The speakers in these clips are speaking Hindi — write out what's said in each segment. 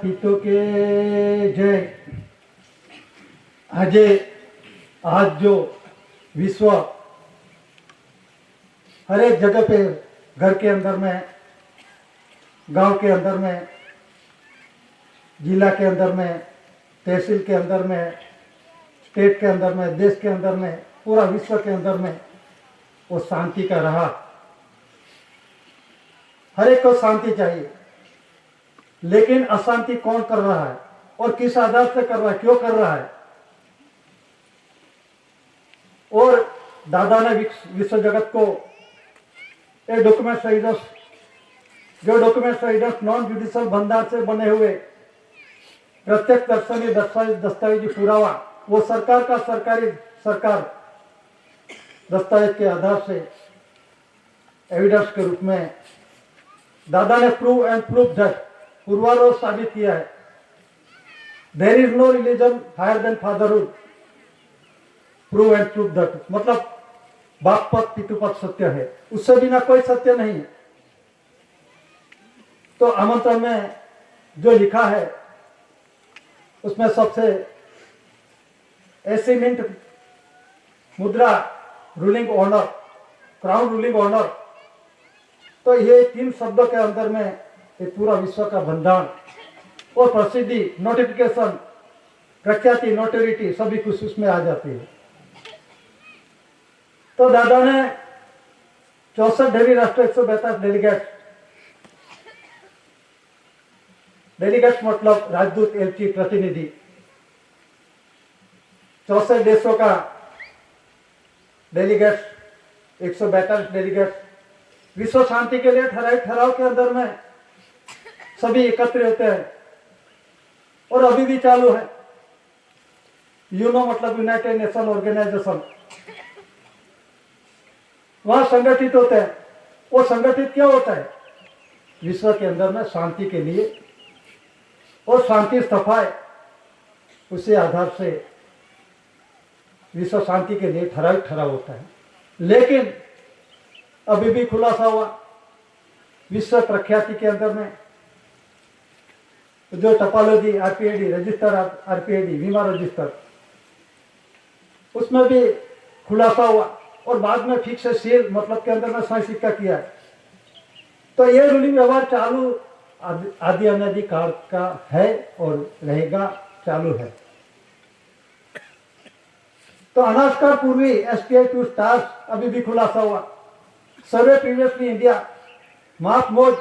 પિતો કે જય। आज जो विश्व हर एक जगह पे, घर के अंदर में, गांव के अंदर में, जिला के अंदर में, तहसील के अंदर में, स्टेट के अंदर में, देश के अंदर में, पूरा विश्व के अंदर में वो शांति का रहा। हर एक को शांति चाहिए, लेकिन अशांति कौन कर रहा है और किस आधार से कर रहा है, क्यों कर रहा है। और दादा ने विश्व जगत को एक डॉक्यूमेंट रीडर्स, जो डॉक्यूमेंट रीडर्स नॉन जुडिशियल भंडार से बने हुए प्रत्यक्ष दर्शनीय दस्तावेजी पुरावा, वो सरकार का सरकार दस्तावेज के आधार से एविडेंस के रूप में दादा ने प्रूव एंड प्रूफ दैट पूर्वारोध साबित किया है। There is no religion higher than fatherhood, prove and proof that, मतलब बाप पद पितृ पद सत्य है, उससे बिना कोई सत्य नहीं है। तो आमंत्रण में जो लिखा है उसमें सबसे ऐसी मिंट मुद्रा ruling owner, crown ruling owner, तो ये 3 शब्दों के अंदर में ये पूरा विश्व का बंधन और प्रसिद्धि, नोटिफिकेशन, प्रख्याति, नोटोरिटी सभी कुछ उसमें आ जाती है। तो दादा ने 64 डेली राष्ट्र 142 डेलीगेट्स मतलब राजदूत, एलची, प्रतिनिधि, 64 देशों का डेलीगेट्स, 142 डेलीगेट्स विश्व शांति के लिए ठहराव के अंदर में सभी एकत्र होते हैं और अभी भी चालू है। यूनो मतलब यूनाइटेड नेशन ऑर्गेनाइजेशन, वहां संगठित होते हैं। वो संगठित क्या होता है? विश्व के अंदर में शांति के लिए और शांति स्थापना, उसी आधार से विश्व शांति के लिए ठहराव होता है। लेकिन अभी भी खुलासा हुआ विश्व प्रख्याति के अंदर में जो टपालोजी आरपीएडी रजिस्टर, आरपीएडी बीमा रजिस्टर, उसमें भी खुलासा हुआ और बाद में फिक्स सील मतलब के अंदर में सही सिक्का किया है। तो ये रूलिंग व्यवहार चालू आदि अनादि काल का है और रहेगा, चालू है। तो अनास्कार पूर्वी एसपीआई टू स्टार्स अभी भी खुलासा हुआ। सर्वे प्रीवियसली इंडिया माप मोज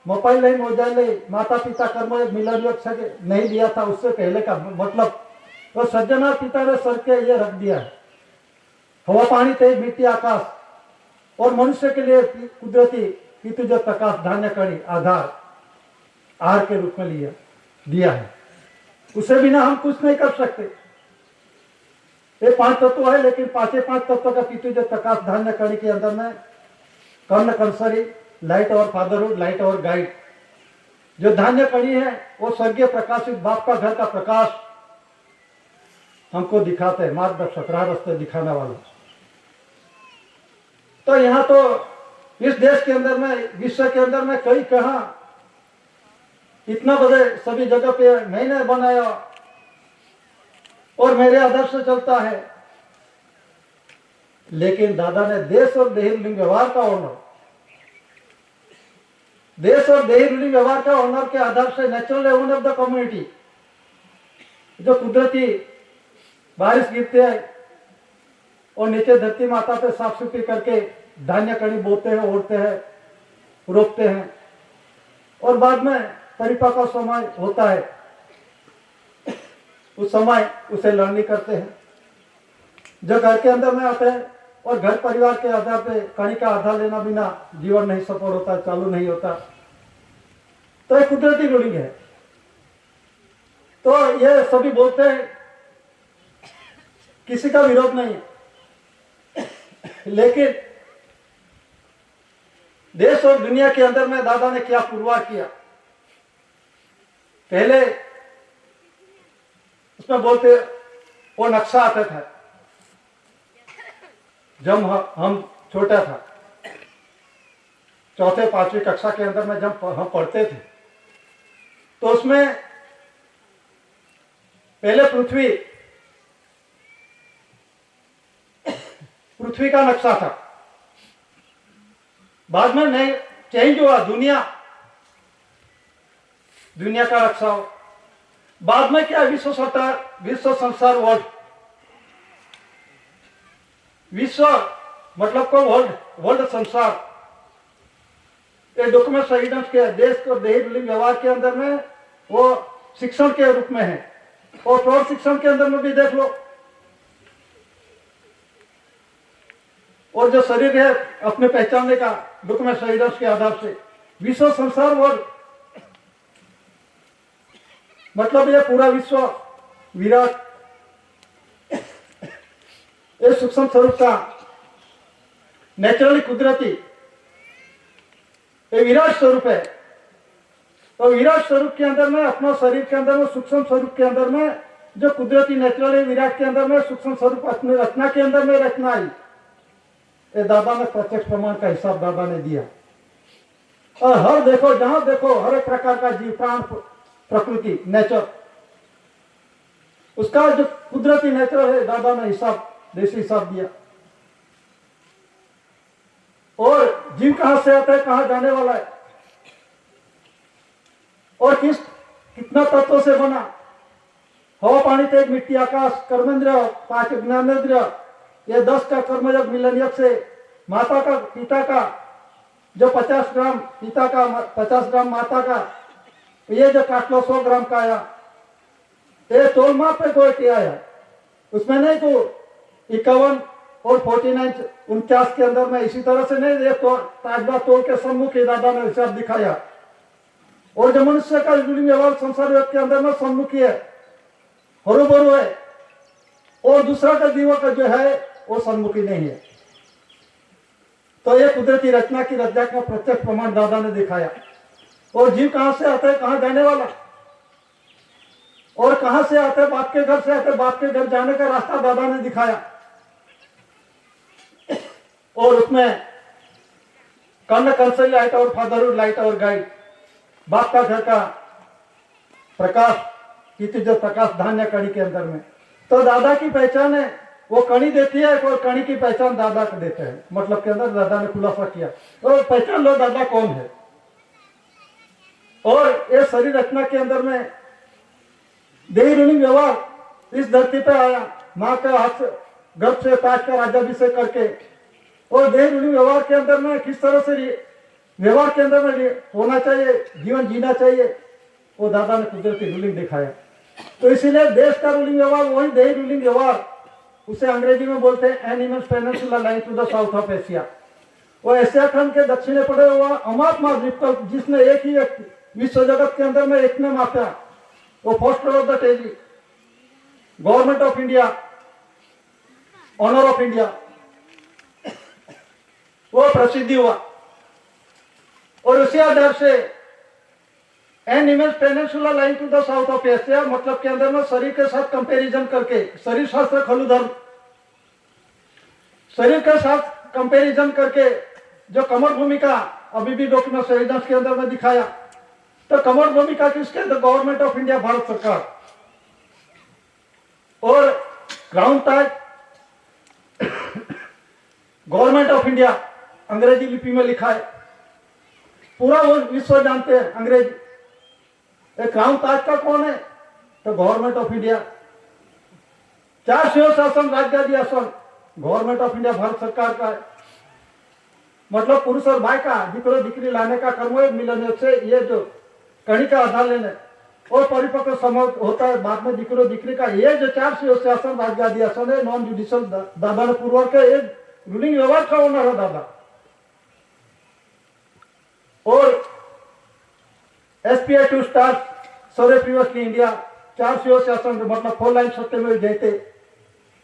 मोबाइल नहीं मोजाइल माता पिता कर्म मिलन योग से नहीं लिया था, उससे पहले का मतलब तो सज्जना पिता ने सर के ये रख दिया है। हवा पानी तेज मिट्टी आकाश और मनुष्य के लिए कुदरती पितृज प्रकाश धान्य कड़ी आधार आहार के रूप में दिया है। उसे बिना हम कुछ नहीं कर सकते। ये 5 तत्व है, लेकिन 5 तत्व का पितृज प्रकाश धान्य कड़ी के अंदर में कर्ण कंसरी, लाइट और फादरहुड, लाइट और गाइड, जो धान्य कड़ी है वो स्वर्गीय प्रकाशित बाप का घर का प्रकाश हमको दिखाते हैं, मार्गदर्शक, राह रास्ते दिखाने वाला। तो यहाँ तो इस देश के अंदर में, विश्व के अंदर में कई कहा इतना बड़े सभी जगह पे मैंने बनाया और मेरे आदर्श से चलता है। लेकिन दादा ने देश और देही रूलिंग व्यवहार का ऑनर, देश और देही रूलिंग व्यवहार का ऑनर के आधार से natural raven of the community, जो कुदरती बारिश गिरते हैं और नीचे धरती माता पे साफ सुथरी करके धान्य कणी बोते हैं, ओढ़ते हैं, रोपते हैं और बाद में परिपक्व समय होता है, उस समय उसे लड़नी करते हैं। जो घर के अंदर में आते हैं और घर परिवार के आधार पे कणी का आधार लेना बिना जीवन नहीं सफल होता, चालू नहीं होता। तो एक कुदरती रूलिंग है। तो ये सभी बोलते हैं, किसी का विरोध नहीं है। लेकिन देश और दुनिया के अंदर में दादा ने क्या पुरवार किया? पहले उसमें बोलते वो नक्शा आता था जब हम छोटा था, 4वीं 5वीं कक्षा के अंदर में जब हम पढ़ते थे उसमें पहले पृथ्वी का नक्शा था, बाद में नहीं चेंज हुआ, दुनिया का नक्शा हो, बाद में क्या विश्व संसार विश्व मतलब को वर्ल्ड संसार, ये डॉक्यूमेंट एविडेंस के देश को देही रूलिंग व्यवहार के अंदर में वो शिक्षण के रूप में है, और प्रौढ़ शिक्षण के अंदर में भी देख लो। और जो शरीर है अपने पहचानने का डॉक्यूमेंट एविडेंस के आधार से विश्व संसार वर्ल्ड मतलब ये पूरा विश्व विराट, ये सूक्ष्म स्वरूप का नेचुरली कुदरती ये विराट स्वरूप है। तो विराट स्वरूप के अंदर में अपना शरीर के अंदर में सूक्ष्म स्वरूप के अंदर में जो कुदरती नेचुरल है विराट के अंदर में सूक्ष्म स्वरूप अपने रचना के अंदर में रचना आई, ये दादा ने प्रत्यक्ष प्रमाण का हिसाब दादा ने दिया। और हर देखो जहां देखो हर एक प्रकार का जीव प्राण प्रकृति नेचर, उसका जो कुदरती नेचर है दादा ने देसी हिसाब दिया। और जीव कहां से आता है, कहां जाने वाला है, और कितना तत्वों से बना, हवा पानी तेज मिट्टी आकाश कर्मेंद्र 5 ज्ञानेंद्र, ये 10 का कर्मयोग मिलनयोग से माता का पिता का जो 50 ग्राम पिता का 50 ग्राम माता का, ये जो काटलो 100 ग्राम का आया, ये तोल माप पे कोई किया है, उसमें नहीं तो 51 और 49 49 के अंदर में इसी तरह से नहीं, ये तो ताजबा तोल के सम्मुख दादा ने हिसाब दिखाया। और जो मनुष्य का रूलिंग व्यवहार संसार योग के अंदर में सम्मुखी है, हरोबरो है, और दूसरा का जीव का जो है वो सम्मुखी नहीं है। तो ये कुदरती रचना की रचना का प्रत्यक्ष प्रमाण दादा ने दिखाया। और जीव कहां से आता है, कहां जाने वाला, और कहां से आते बाप के घर से आते बाप के घर जाने का रास्ता दादा ने दिखाया। और उसमें कर्ण कंसल लाइट और फादरहुड लाइट और गाइड, बाप का घर का प्रकाश की जो प्रकाश धान्य कड़ी के अंदर में, तो दादा की पहचान है वो कणी देती है, और कणी की पहचान दादा को देते हैं। मतलब के अंदर दादा ने खुलासा किया, तो पहचान लो दादा कौन है। और ये शरीर रचना के अंदर में देही रूलिंग व्यवहार इस धरती पे आया, माँ का हाथ गर्भ से ताज का राज्याभिषेक करके, और देही रूलिंग व्यवहार के अंदर में किस तरह से व्यवहार के अंदर में होना चाहिए, जीवन जीना चाहिए, वो दादा ने कुदरती रूलिंग दिखाया। तो इसीलिए देश का रूलिंग व्यवहार वही देही रूलिंग व्यवहार, उसे अंग्रेजी में बोलते हैं an immense peninsula line to the south of Asia. वो एशिया खंड के दक्षिण पड़े हुआ अमात्मा द्वीप का, जिसने एक ही विश्व जगत के अंदर में एक ने मापा, वो फोस्टर ऑफ द टेजी, government of India, honour of India, वो प्रसिद्धि हुआ। और उसी आधार से an image peninsula line to the south of Asia मतलब के अंदर में शरीर के साथ कंपैरिजन करके, शरीर शास्त्र खलु धर्म, शरीर के साथ कंपैरिजन करके जो कमर भूमिका अभी भी डॉक्यूमेंट एविडेंस के अंदर में दिखाया, तो कमर भूमिका किसके, the government of India, Bharat सरकार। और ground type government of India अंग्रेजी लिपि में लिखा है, पूरा वो विश्व जानते हैं अंग्रेजी। क्राउन ताज का कौन है, तो गवर्नमेंट ऑफ इंडिया। 4 शिव शासन राज्यादि आसन गवर्नमेंट ऑफ इंडिया, भारत सरकार का है। मतलब पुरुष और भाई का दिकरो दिकरी लाने का कर्मयोग मिलन से ये जो कणी का आधार लेने और परिपक्व समय होता है, बाद में दिकरो दिकरी का, ये जो 4 शिव शासन राज्यादि आसन है, नॉन जुडिशियल दादा ने पूर्व के एक रूलिंग व्यवहार का ओनर है दादा। और एसपीआई 2 स्टार्स सौर्य प्रीवियसली इंडिया, 4 शिव शासन मतलब 4 लाइन सत्यमेव जयते।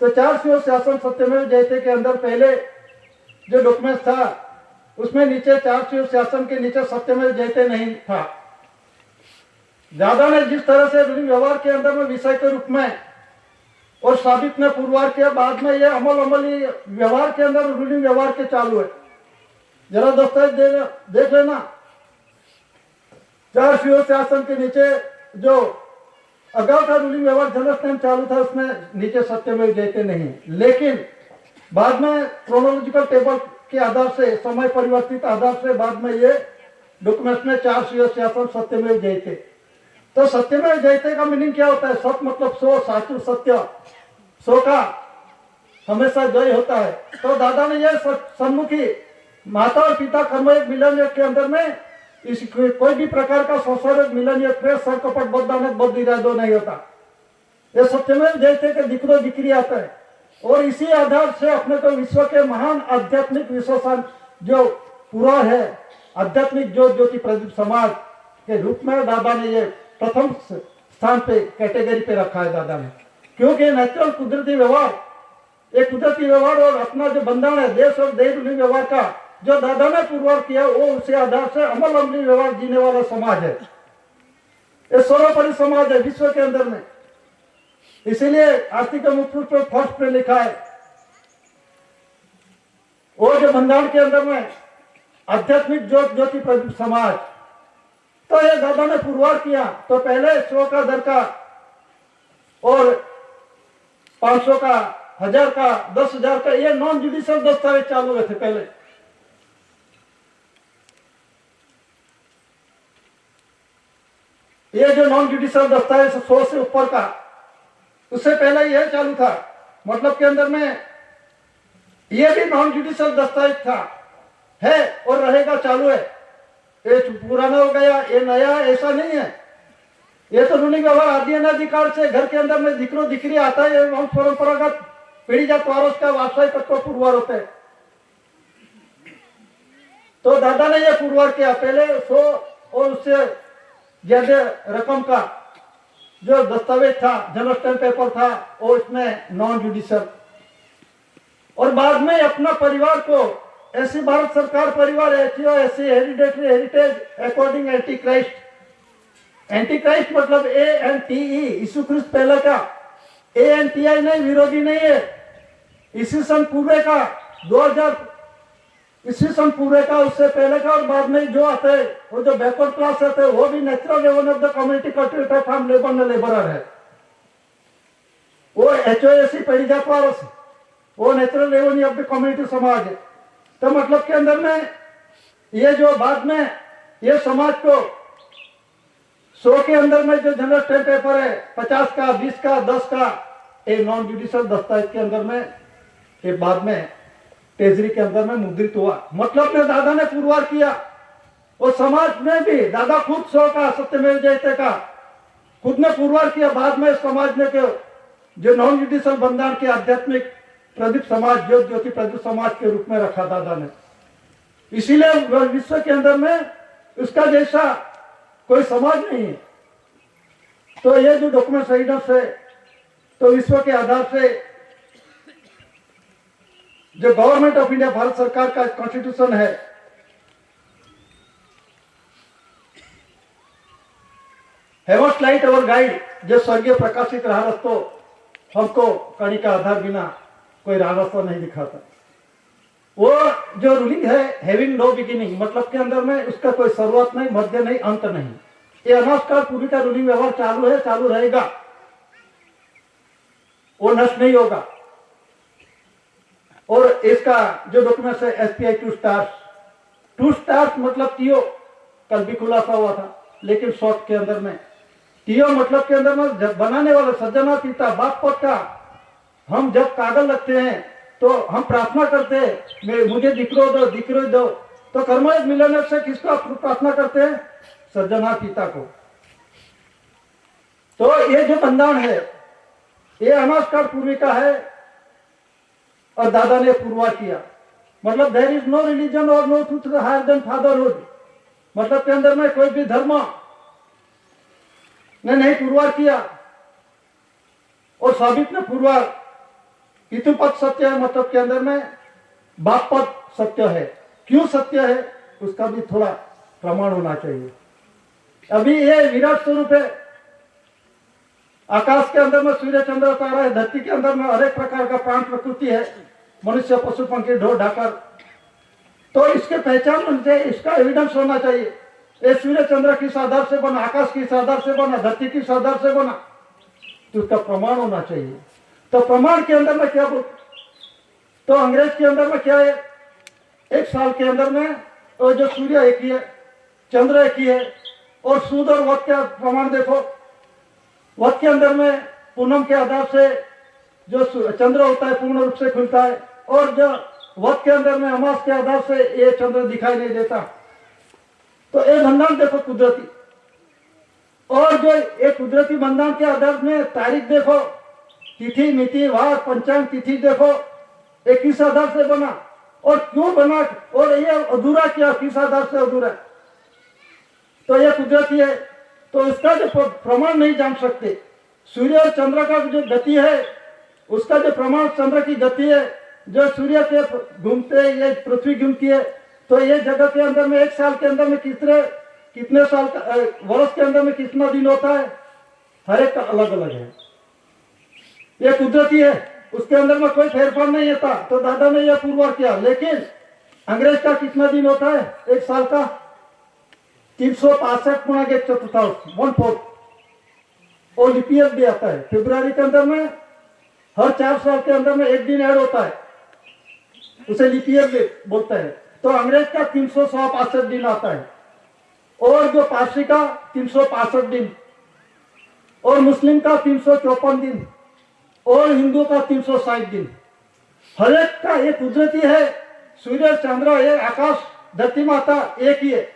तो 4 शिव शासन सत्यमेव जयते के अंदर पहले जो डॉक्यूमेंट था उसमें नीचे 4 शिव शासन के नीचे सत्यमेव जयते नहीं था। दादा ने जिस तरह से रूलिंग व्यवहार के अंदर में विषय के रूप में और साबित ने पुरवार किया, बाद में ये अमली व्यवहार के अंदर रूलिंग व्यवहार के चालू है। जरा दस्तावेज देख लेना, 4 शिव शासन के नीचे जो अगाउ का रूलिंग व्यवहार जनरल टाइम चालू था उसमें नीचे सत्यमेव जयते नहीं, लेकिन बाद में क्रोनोलॉजिकल टेबल के आधार से, समय परिवर्तित आधार से बाद में ये डॉक्यूमेंट्स में 4 शासन सत्यमेव जयते। तो सत्यमेव जयते का मीनिंग क्या होता है? सत्य मतलब सो, साचु सत्य, सो का हमेशा जय होता है। तो दादा ने यह सम्मुखी माता और पिता कर्मयोग मिलन योग के अंदर में इस कोई भी प्रकार का संसार मिलन योग प्रेस सर कपट बददानक बद इरादो नहीं होता। ये सत्यमेव जयते के दिक्रो दिक्री आता है और इसी आधार से अपने को विश्व के महान आध्यात्मिक विश्वासन जो पूरा है आध्यात्मिक ज्योति प्रदीप समाज के रूप में दादा ने ये प्रथम स्थान पे कैटेगरी पे रखा है दादा ने, क्योंकि नेचुरल कुदरती व्यवहार, एक कुदरती व्यवहार और अपना जो बंधन है देश और देश व्यवहार का जो दादा ने पुरवार किया वो उसी आधार से अमल अमली व्यवहार जीने वाला समाज है। ये सर्वोपरि समाज है विश्व के अंदर में। इसीलिए आस्तिक मुक्ति पर फर्स्ट पे लिखा है वो जो बंधन के अंदर में आध्यात्मिक ज्योति प्रदीप समाज। तो ये दादा ने पुरवार किया तो पहले 100 का, 10 का और 500 का, 1000 का, 10,000 का ये नॉन जुडिशियल दस्तावेज चालू हुए थे पहले। ये जो नॉन जुडिशियल दस्तावेज 100 से ऊपर का, उससे पहले यह चालू था, मतलब के अंदर में ये भी नॉन जुडिशियल दस्तावेज था, है और रहेगा, चालू है। ये पुराना हो गया, ये नया, ऐसा नहीं है। ये तो रूलिंग व्यवहार आदि अनाधिकार से घर के अंदर में दिक्रो दिक्री आता है, वंश परंपरागत पीढ़ी जात वारस का वास्तविक तत्व पुरवार होते हैं। तो दादा ने यह पुरवार किया पहले 100 और उससे ज्यादा रकम का जो दस्तावेज था, जनरल स्टैम्प पेपर था, वो इसमें नॉन जुडिशियल। और बाद में अपना परिवार को ऐसी भारत सरकार परिवार ऐसी hereditary heritage according anti Christ मतलब ANTE यीशु ख्रिस्त पहले का, ANTI नहीं, विरोधी नहीं है। ईस्वी सन पूर्व का 2000 ईस्वी सन पूर्व का, उससे पहले का और बाद में जो आते हैं वो जो बैकवर्ड क्लास आते हैं वो भी natural revenue of the community cultivator from labour न लेबरर है। वो HOAC पड़ी जात वारस, वो natural revenue of the community समाज है। तो मतलब के अंदर में ये जो बाद में ये समाज को 100 के अंदर में जो जनरल स्टैम्प पेपर है 50 का, 20 का, 10 का, एक नॉन जुडिशियल दस्तावेज के अंदर में ये बाद में ट्रेजरी के अंदर में मुद्रित हुआ। मतलब में दादा ने पुरवार किया और समाज में भी दादा खुद 100 का सत्यमेव जयते का खुद ने पुरवार किया। बाद में समाज ने जो नॉन जुडिशियल बंधन के आध्यात्मिक प्रदीप समाज ज्योति प्रदीप समाज के रूप में रखा दादा ने। इसीलिए विश्व के अंदर में उसका जैसा कोई समाज नहीं है। तो ये जो डॉक्यूमेंट एविडेंस है तो विश्व के आधार से जो गवर्नमेंट ऑफ इंडिया भारत सरकार का कॉन्स्टिट्यूशन है हेवस लाइट और गाइड जो स्वर्गीय प्रकाशित रहा तो हमको कणी का आधार बिना कोई रास्ता नहीं दिखाता। वो जो रूलिंग है हैविंग नो बिगिनिंग मतलब के अंदर में उसका कोई शुरुआत नहीं, मध्य नहीं, अंत नहीं। ये अनास्कार पूरी का रूलिंग व्यवहार चालू है, चालू रहेगा, वो नष्ट नहीं होगा। और इसका जो डॉक्यूमेंट है SPI 2 स्टार्स मतलब टीओ कल भी खुलासा हुआ था, लेकिन शॉर्ट के अंदर में टीओ मतलब के अंदर में बनाने वाले सज्जना पिता बाप पद का हम जब कागज लगते हैं तो हम प्रार्थना करते हैं मुझे दिक्रो दो। तो कर्मयोग मिलन से किसको प्रार्थना करते हैं? सज्जना पिता को। तो ये जो बंधन है ये अनास्कार पूर्वी का है और दादा ने पुरवार किया। मतलब देयर इज नो रिलीजन और no truth higher than fatherhood मतलब के अंदर में कोई भी धर्म ने नहीं पुरवार किया और साबित ने पुरवार पितृपद सत्य है मतलब के अंदर में बाप पद सत्य है। क्यों सत्य है उसका भी थोड़ा प्रमाण होना चाहिए। अभी ये विराट स्वरूप है, आकाश के अंदर में सूर्य चंद्र तारा है, धरती के अंदर में अनेक प्रकार का प्राण प्रकृति है, मनुष्य पशु पंखी ढोर ढाकर। तो इसके पहचान होनी चाहिए, इसका एविडेंस होना चाहिए। ये सूर्य चंद्र किस आधार से बना, आकाश किस आधार से बना, धरती किस आधार से बना, तो उसका प्रमाण होना चाहिए। तो प्रमाण के अंदर में क्या बोल, तो अंग्रेज के अंदर में क्या है, एक साल के अंदर में और जो सूर्य एक ही है, चंद्र एक ही है, और सूद और वक्त का प्रमाण देखो। वक्त के अंदर में पूनम के आधार से जो चंद्र होता है पूर्ण रूप से खुलता है, और जो वक्त के अंदर में अमास के आधार से ये चंद्र दिखाई नहीं देता। तो ये बंधन देखो कुदरती, और जो ये कुदरती बंधन के आधार में तारीख देखो, तिथि मिति वार पंचांग तिथि देखो, ये किस आधार से बना और क्यों बना, और ये अधूरा क्या, किस आधार से अधूरा, तो ये कुदरती है। तो इसका जो प्रमाण नहीं जान सकते। सूर्य और चंद्र का जो गति है, उसका जो प्रमाण चंद्र की गति है, जो सूर्य के घूमते ये पृथ्वी घूमती है, तो ये जगह के अंदर में एक साल के अंदर में कितने साल का, वर्ष के अंदर में कितना दिन होता है, हर एक का अलग अलग है। ये कुदरती है, उसके अंदर में कोई फेरफार नहीं होता। तो दादा ने यह पुरवार किया। लेकिन अंग्रेज का कितना दिन होता है एक साल का, 365 गुणा के 1/4, और लिपियर भी आता है। फरवरी के अंदर में हर 4 साल के अंदर में एक दिन ऐड होता है, उसे लिपियर भी बोलते हैं। तो अंग्रेज का 365 दिन आता है, और जो पारसी का 365 दिन, और मुस्लिम का 354 दिन, और हिंदू का 360 दिन। हर एक का ये कुदरती है। सूर्य चंद्र ये आकाश धरती माता एक ही है।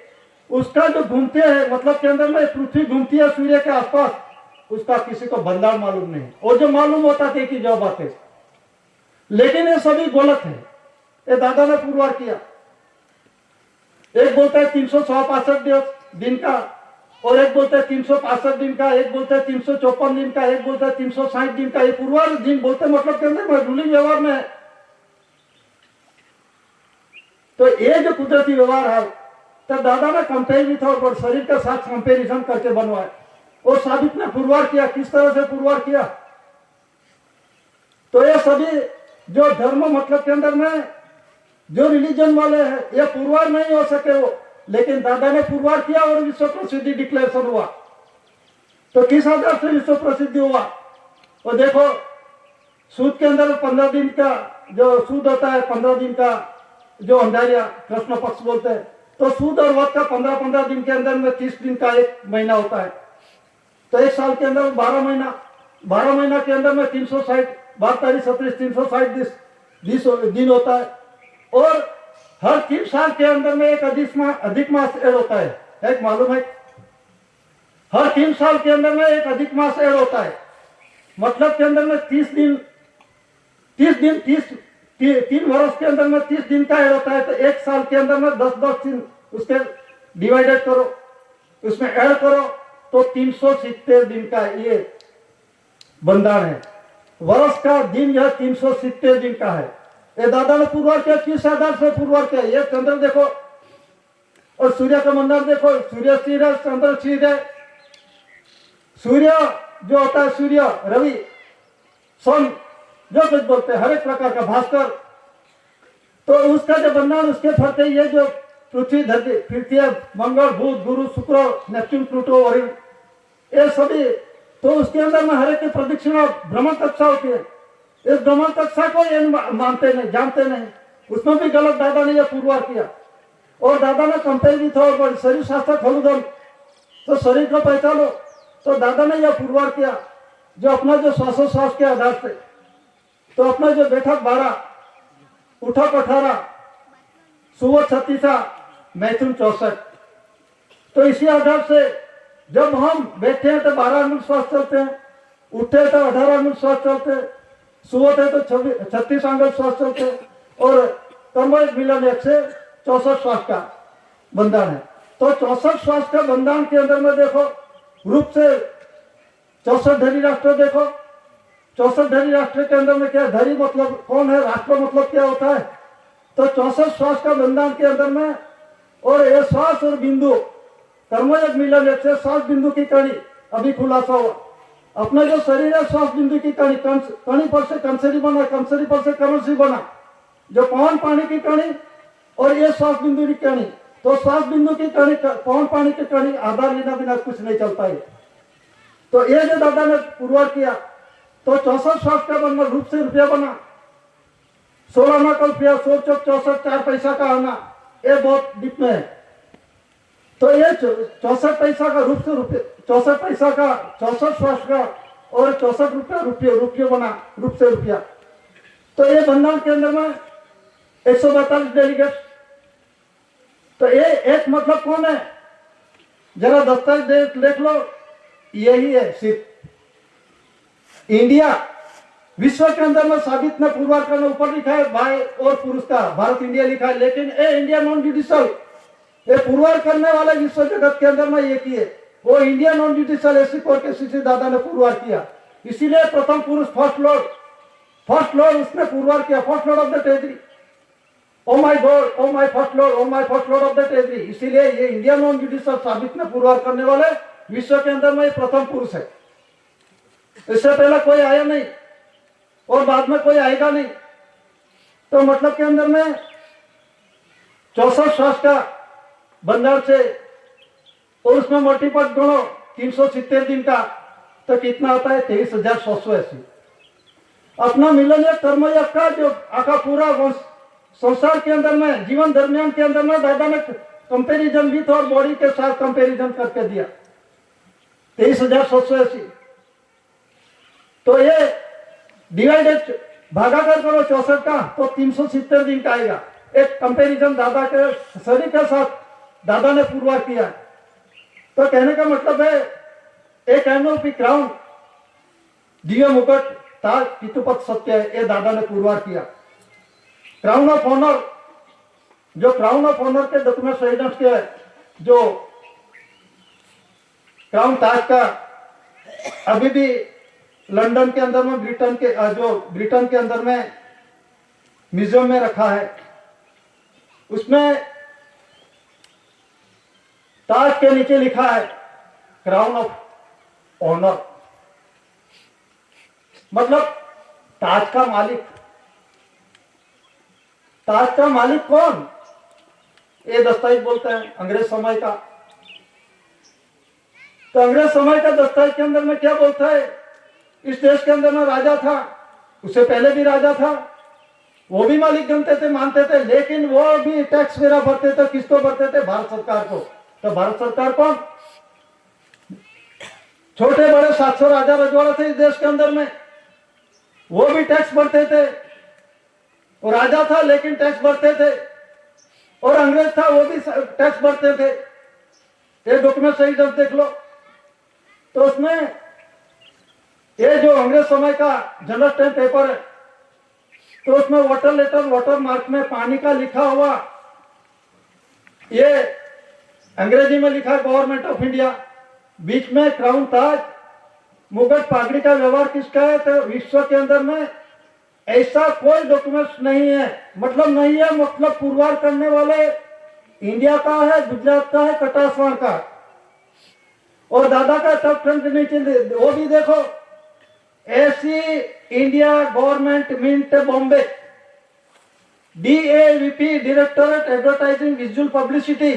उसका जो घूमते हैं, मतलब के अंदर में पृथ्वी घूमती है सूर्य के आसपास, उसका किसी को बंधान मालूम नहीं, और जो मालूम होता था कि जो बात है, लेकिन ये सभी गलत है। ये दादा ने पुरवार किया। एक बोलता है 365 दिन का, और एक बोलता है 365 दिन का, एक बोलता है 354 दिन का, एक बोलता है 360 दिन का। ये पुरवार दिन बोलते मतलब के अंदर रूलिंग व्यवहार में है। तो ये जो कुदरती व्यवहार है, तो दादा ने कंपेयर और शरीर के साथ कंपेरिजन करके बनवाए, और साबित ने पुरवार किया। किस तरह से पुरवार किया, तो ये सभी जो धर्म मतलब के अंदर में जो रिलीजन वाले हैं, ये पुरवार नहीं हो सके वो, लेकिन दादा ने पुरवार किया और विश्व प्रसिद्धि डिक्लेरेशन हुआ। तो किस आधार से विश्व प्रसिद्धि हुआ, और देखो सूद के अंदर 15 दिन का जो सूद होता है, 15 दिन का जो अंधारिया कृष्ण पक्ष बोलते हैं, तो सूद और वक्त का 15-15 दिन के अंदर में 30 दिन का एक महीना होता है। तो एक साल के अंदर 12 महीना, 12 महीना के अंदर में 360, 12 37 360 दिन होता है। और हर 3 साल के अंदर में एक अधिक मास ऐड होता है, एक मालूम है, हर 3 साल के अंदर में एक अधिक मास ऐड होता है। मतलब के अंदर में 30 दिन 3 वर्ष के अंदर में 30 दिन का ऐड होता है। तो एक साल के अंदर में 10-10 दिन उसके डिवाइडेड करो, उसमें ऐड करो, तो 370 दिन का ये बंधन है। वर्ष का दिन यह 370 दिन का है। ये दादा ने पुरवार किया। किस आधार से पुरवार किया, ये चंद्र देखो और सूर्य का मंडल देखो, सूर्य स्थिर है, चंद्र स्थिर है। सूर्य जो होता है, सूर्य रवि सन जो कुछ बोलते हैं, हर एक प्रकार का भास्कर, तो उसका जो बंधन उसके फलते ये जो पृथ्वी धरती फिरती है, मंगल बुध गुरु शुक्र नेपच्यून प्लूटो और ये सभी, तो उसके अंदर में हर एक की प्रदक्षिणा भ्रमण कक्षा होती है। इस भ्रमण कक्षा को ये मानते नहीं, जानते नहीं, उसमें भी गलत दादा ने यह पुरवार किया। और दादा ने कंपेयर भी था, और शरीर शास्त्र खोलूदन, तो शरीर को पहचानो, तो दादा ने यह पुरवार किया जो अपना जो श्वासोश्वास के आधार से, तो अपना जो बैठक 12, उठक 18, सुबह 36, मैथुन 64, तो इसी आधार से जब हम बैठे हैं तो 12 अंगुल श्वास चलते हैं, उठे तो 18 अंगुल श्वास चलते हैं, सोते तो 36 अंगुल श्वास चलते हैं, और कर्मयोग मिलन 1 से 64 श्वास का बंधन है। तो 64 श्वास का बंधन के अंदर में देखो रूप से 64 धरी राष्ट्र देखो। 64 धरी राष्ट्र के अंदर में क्या, धरी मतलब कौन है, राष्ट्र मतलब क्या होता है, तो 64 श्वास का बंधन के अंदर में, और ये श्वास और बिंदु कर्मयोग मिलन 1 से श्वास बिंदु की कड़ी अभी खुलासा हुआ। अपना जो शरीर है श्वास बिंदु की कड़ी, कणी पर से कंसरी बना, कंसरी पर से कर्मसी बना, जो पवन पानी की कणी और ये श्वास बिंदु की कणी, तो 7 बिंदु की कड़ी, पौन पानी की कड़ी आधा लेना बिना कुछ नहीं चलता है। तो ये जो दादा ने पुरवार किया तो 64 साल का बनना रूप से रुपया बना, 16 आना का रुपया, 100 चौक 64 4 पैसा का आना, ये बहुत डिप में है। तो ये 64 पैसा का रूप से रुपये, 64 पैसा का 64 श्वास का और 64 रुपया रुपये बना रूप से रुपया। तो ये बंगाल के अंदर में 142 डेलीगेट। तो ये एक मतलब कौन है, जरा दस्तावेज देख लो, यही है सिर्फ इंडिया। विश्व के अंदर में साबित में पुरवार करने ऊपर लिखा है भाई और पुरुष का भारत इंडिया लिखा है, लेकिन ए इंडिया नॉन जुडिशियल, ये पुरवार करने वाले विश्व जगत के अंदर में ये किए, वो इंडिया नॉन जुडिशियल ऐसी कोर्ट के सीसी दादा ने पुरवार किया। इसीलिए प्रथम पुरुष फर्स्ट लॉर्ड उसने पुरवार किया, first lord of the territory. Oh my God, oh my first lord of the territory. इसीलिए ये इंडिया नॉन जुडिशियल साबित में पुरवार करने वाले विश्व के अंदर में प्रथम पुरुष है। इससे पहले कोई आया नहीं और बाद में कोई आएगा नहीं। तो मतलब के अंदर में 64 श्वास का बंगाल से और उसमें मल्टीपल गुणों 370 दिन का, तो कितना आता है 23,780। अपना मिलनीय कर्मयोग का जो आका पूरा संसार के अंदर में जीवन दरमियान के अंदर में दादा ने कंपैरिजन विथ और बॉडी के साथ कंपैरिजन करके दिया 23,780। तो ये डिवाइडेड भागा कर करो 64 का तो 370 दिन का आएगा। एक कंपैरिजन दादा के शरीर के साथ दादा ने पुरवार किया। तो कहने का मतलब है एक एनओपी क्राउन, दिव्य मुकुट, ताज, पितुपत सत्य है, ये दादा ने पुरवार किया। क्राउन ऑफ ऑनर, जो क्राउन ऑफ ऑनर के डॉक्यूमेंट एविडेंस के जो क्राउन ताज का अभी भी लंदन के अंदर में ब्रिटेन के अंदर में म्यूजियम में रखा है, उसमें ताज के नीचे लिखा है क्राउन ऑफ ऑनर, मतलब ताज का मालिक। ताज का मालिक कौन, ये दस्तावेज बोलते हैं अंग्रेज समय का। तो अंग्रेज समय का दस्तावेज के अंदर में क्या बोलता है, इस देश के अंदर में राजा था, उससे पहले भी राजा था, वो भी मालिक बनते थे, मानते थे, लेकिन वो भी टैक्स वगैरह भरते थे। किसको भरते थे, भारत सरकार को। तो भारत सरकार कौन, छोटे बड़े 700 राजा रजवाड़ा थे इस देश के अंदर में, वो भी टैक्स भरते थे। वो राजा था लेकिन टैक्स भरते थे, और अंग्रेज था वो भी टैक्स भरते थे। ये डॉक्यूमेंट सही जब देख लो तो उसमें ये जो अंग्रेज समय का जनरल स्टैम्प पेपर है, तो उसमें वाटर लेटर वाटर मार्क में पानी का लिखा हुआ, ये अंग्रेजी में लिखा गवर्नमेंट ऑफ इंडिया, बीच में क्राउन ताज, मुगट पागड़ी का व्यवहार किसका है। तो विश्व के अंदर में ऐसा कोई डॉक्यूमेंट्स नहीं है, मतलब नहीं है, मतलब पुरवार करने वाले इंडिया का है, गुजरात का है, कटासवाड़ का, और दादा का टॉप 10 के नीचे वो भी देखो, ऐसी India government mint Bombay, DAVP directorate advertising visual publicity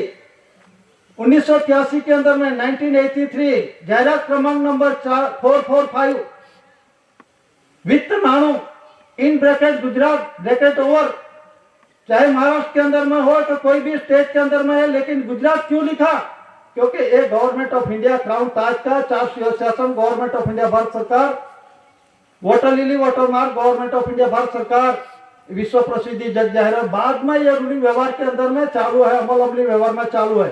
1983 के अंदर में 1983 जायरात क्रमांक नंबर 445, वित्त नाणु in bracket Gujarat bracket over, चाहे महाराष्ट्र के अंदर में हो तो कोई भी स्टेट के अंदर में है, लेकिन गुजरात क्यों लिखा, क्योंकि ये गवर्नमेंट ऑफ इंडिया क्राउन ताज का 4 शासन गवर्नमेंट ऑफ इंडिया भारत सरकार, water lily water mark government of India Bharat सरकार, विश्व प्रसिद्धि जग जाहिर है। बाद में ये रूलिंग व्यवहार के अंदर में चालू है, अमल अमली व्यवहार में चालू है।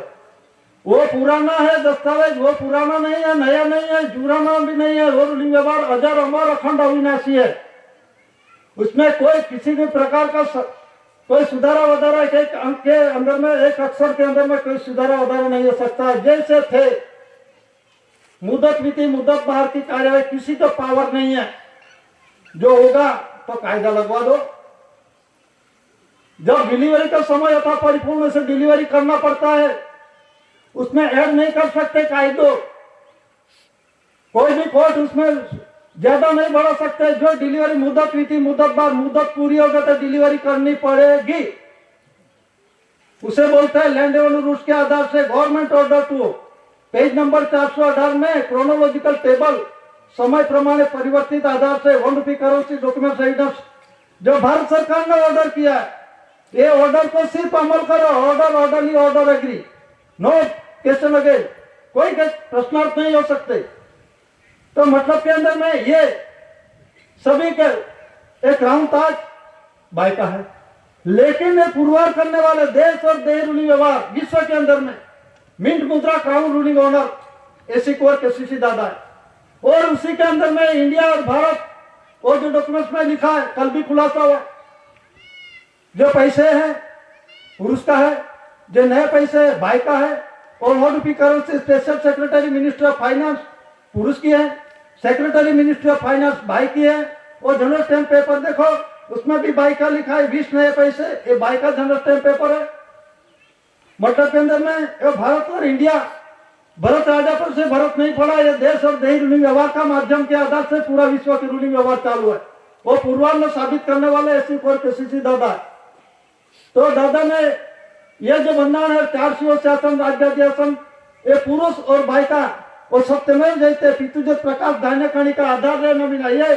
वो पुराना है दस्तावेज, वो पुराना नहीं है, नया नहीं है, जुराना भी नहीं है, वो रूलिंग व्यवहार अजर अमर अखंड अविनाशी है। उसमें कोई किसी भी प्रकार का कोई सुधारा वधारा, एक अंक के अंदर में, एक अक्षर के अंदर में कोई सुधारा वधारा नहीं हो सकता। जैसे थे मुदत विधि मुदत बाहर की कार्यवाही, किसी को पावर नहीं है, जो होगा तो कायदा लगवा दो। जब डिलीवरी का समय होता परिपूर्ण से डिलीवरी करना पड़ता है, उसमें ऐड नहीं कर सकते कायदों, कोई भी कोर्ट उसमें ज्यादा नहीं बढ़ा सकते। जो डिलीवरी मुदत हुई थी, मुदत बार मुदत पूरी हो गई तो डिलीवरी करनी पड़ेगी। उसे बोलते हैं लैंड रेवेन्यू रूल्स के आधार से government order two, page number 418 में क्रोनोलॉजिकल टेबल समय प्रमाण परिवर्तित आधार से ₹1 करेंसी डॉक्यूमेंट एविडेंस जो भारत सरकार ने ऑर्डर किया है, ये ऑर्डर को सिर्फ अमल करो। Order orderly order agree, no question again, कोई प्रश्नार्थ नहीं हो सकते। तो मतलब के अंदर में ये सभी के एक राउंड ताज बाय का है, लेकिन ये पुरवार करने वाले देश और देह रूलिंग व्यवहार विश्व के अंदर में मिंट मुद्रा crown ruling owner AC core केसीसी दादा है। और उसी के अंदर में इंडिया और भारत, और जो डॉक्यूमेंट्स में लिखा है कल भी खुलासा हुआ, जो पैसे हैं पुरुष का है, जो नए पैसे भाई का है, और ₹1 currency special secretary ministry of finance पुरुष की है, सेक्रेटरी मिनिस्ट्री ऑफ फाइनेंस भाई की है। और जनरल स्टैम्प पेपर देखो, उसमें भी भाई का लिखा है 20 नए पैसे, ये भाई का जनरल स्टैम्प पेपर है। मतलब के अंदर में भारत और इंडिया, भरत राजा पर से भरत नहीं पड़ा, ये देश और देही रूलिंग व्यवहार का माध्यम के आधार से पूरा विश्व की रूलिंग व्यवहार चालू है। वो पूर्वार में साबित करने वाले ऐसी कोर केसीसी दादा है। तो दादा ने यह जो बंधन है 4 शिव शासन राज्यासन, ये पुरुष और भाई का और सत्यमेव जयते पितुजत प्रकाश दान्य कणी का आधार रहना बिना, ये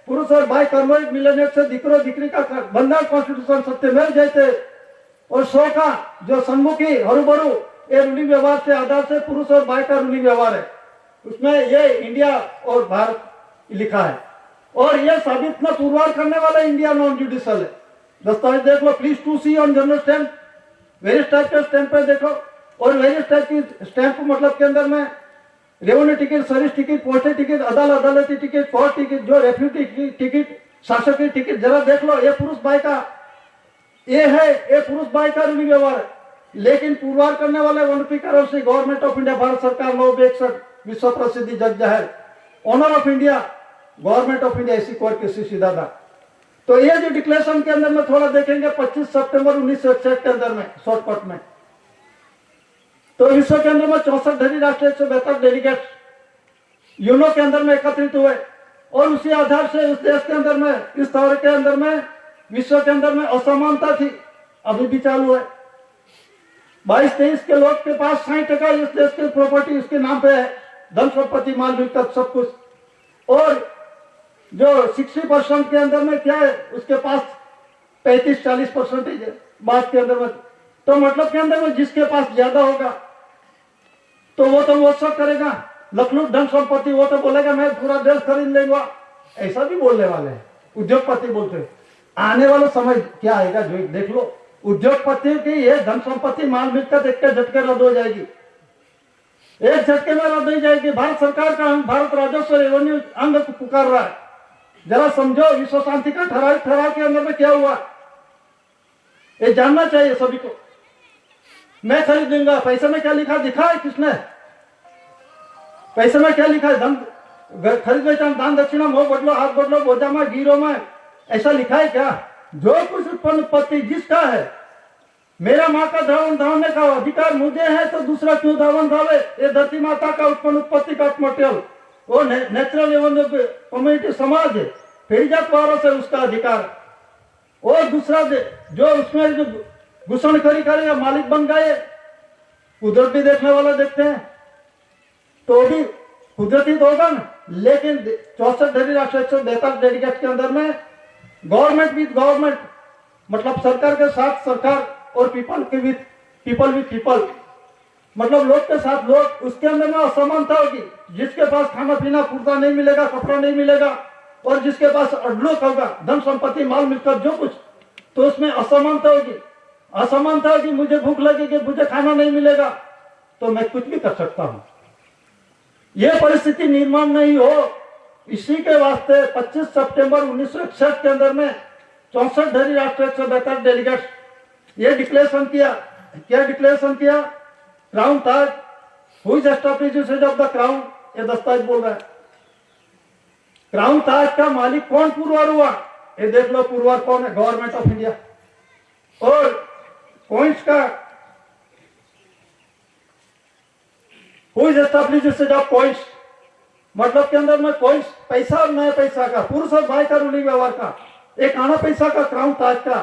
पुरुष और भाई कर्मोग मिलने से दिकरो दिकरी का बंधन कॉन्स्टिट्यूशन सत्यमेव जयते। और 100 का जो सन्मुखी हरूबरू, ये रूलिंग व्यवहार से आधार से पुरुष और भाई का रूलिंग व्यवहार है, उसमें ये इंडिया और भारत लिखा है। और ये साबित न पुरवार करने वाला इंडिया नॉन जुडिशियल है। दस्तावेज देख लो, please to see on general stamp, various type के स्टैम्प पे देखो। और वेरियस टाइप की स्टैम्प मतलब के अंदर में revenue ticket, service ticket, postage ticket, अदालती टिकट, कोर्ट टिकट, जो रेफ्यूटी टिकट, शासक की टिकट, जरा देख लो, ये पुरुष भाई का ये है, ये पुरुष भाई का रूलिंग व्यवहार है। लेकिन पुरवार करने वाले ₹1 currency government of India Bharat सरकार 961 विश्व प्रसिद्ध जग जाहिर owner of India government of India ऐसी कोर केसीसी दादा। तो ये जो डिक्लेरेशन के अंदर में थोड़ा देखेंगे 25 सितंबर 1961 के अंदर में शॉर्टकट में, तो विश्व के अंदर में 64 धरी राष्ट्र 172 डेलीगेट यूनो के अंदर में एकत्रित हुए। और उसी आधार से उस देश के अंदर में, इस दौर के अंदर में विश्व के अंदर में असमानता थी, अभी भी चालू है। 22-23 के लोग के पास 60% इस देश की प्रॉपर्टी उसके नाम पे है, धन संपत्ति माल मिलकत सब कुछ। और जो 60% के अंदर में क्या है, उसके पास 35-40% है बात के अंदर में। तो मतलब के अंदर में जिसके पास ज्यादा होगा तो वो तो वो सब करेगा, लखलूट धन संपत्ति, वो तो बोलेगा मैं पूरा देश खरीद लेगा, ऐसा भी बोलने वाले हैं उद्योगपति बोलते हैं। आने वाला समय क्या आएगा जो देख लो, उद्योगपति की ये धन संपत्ति माल मिलकत एक झटके रद्द हो जाएगी, एक झटके में रद्द हो जाएगी। भारत सरकार का भारत राजस्व रेवेन्यू अंग पुकार रहा है। जरा समझो विश्व शांति का ठराव के अंदर में क्या हुआ, ये जानना चाहिए सभी को। मैं खरीद दूंगा, पैसे में क्या लिखा दिखा है किसने, पैसे में क्या लिखा है, धन खरीद बेचा दान दक्षिणा मोह बदलो हाथ बदलो बोझा में गिरो में, ऐसा लिखा है क्या? जो कुछ उत्पन्न उत्पत्ति जिसका है, मेरा माँ का धावन धावने का अधिकार मुझे है तो दूसरा क्यों धावन धावे, ये धरती माता का उत्पन्न उत्पत्ति का मटेरियल वो नेचुरल एवं कम्युनिटी समाज है, पीढ़ी जात वारों से उसका अधिकार। और दूसरा जो उसमें जो घुसनखोरी करेगा मालिक बन गए, कुदरत भी देखने वाला देखते हैं तो भी कुदरती तो होगा ना। लेकिन 64 धरी राष्ट्र 142 डेलीगेट के अंदर में गवर्नमेंट विद गवर्नमेंट, मतलब सरकार के साथ सरकार और पीपल के विद पीपल विद पीपल, मतलब लोग के साथ लोग, उसके अंदर में असमानता होगी। जिसके पास खाना पीना पूर्ता नहीं मिलेगा, कपड़ा नहीं मिलेगा, और जिसके पास अडलोक होगा धन संपत्ति माल मिलकर जो कुछ, तो उसमें असमानता होगी। असमानता होगी, मुझे भूख लगेगी, मुझे खाना नहीं मिलेगा तो मैं कुछ भी कर सकता हूं। यह परिस्थिति निर्माण नहीं हो, इसी के वास्ते 25 सितंबर 1961 के अंदर में 64 धरी राष्ट्र 172 डेलीगेट्स ये डिक्लेरेशन किया। क्या डिक्लेरेशन किया? Crown Taj who is established of the crown, ये दस्तावेज बोल रहा है। क्राउन ताज का मालिक कौन पुरवार हुआ, ये देख लो, पुरवार कौन है? Government of India. और कॉइन्स का who is established of coins, मतलब के अंदर में कॉइन्स पैसा और नया पैसा का, पुरुष और भाई का रूलिंग व्यवहार का, एक आना पैसा का क्राउन ताज का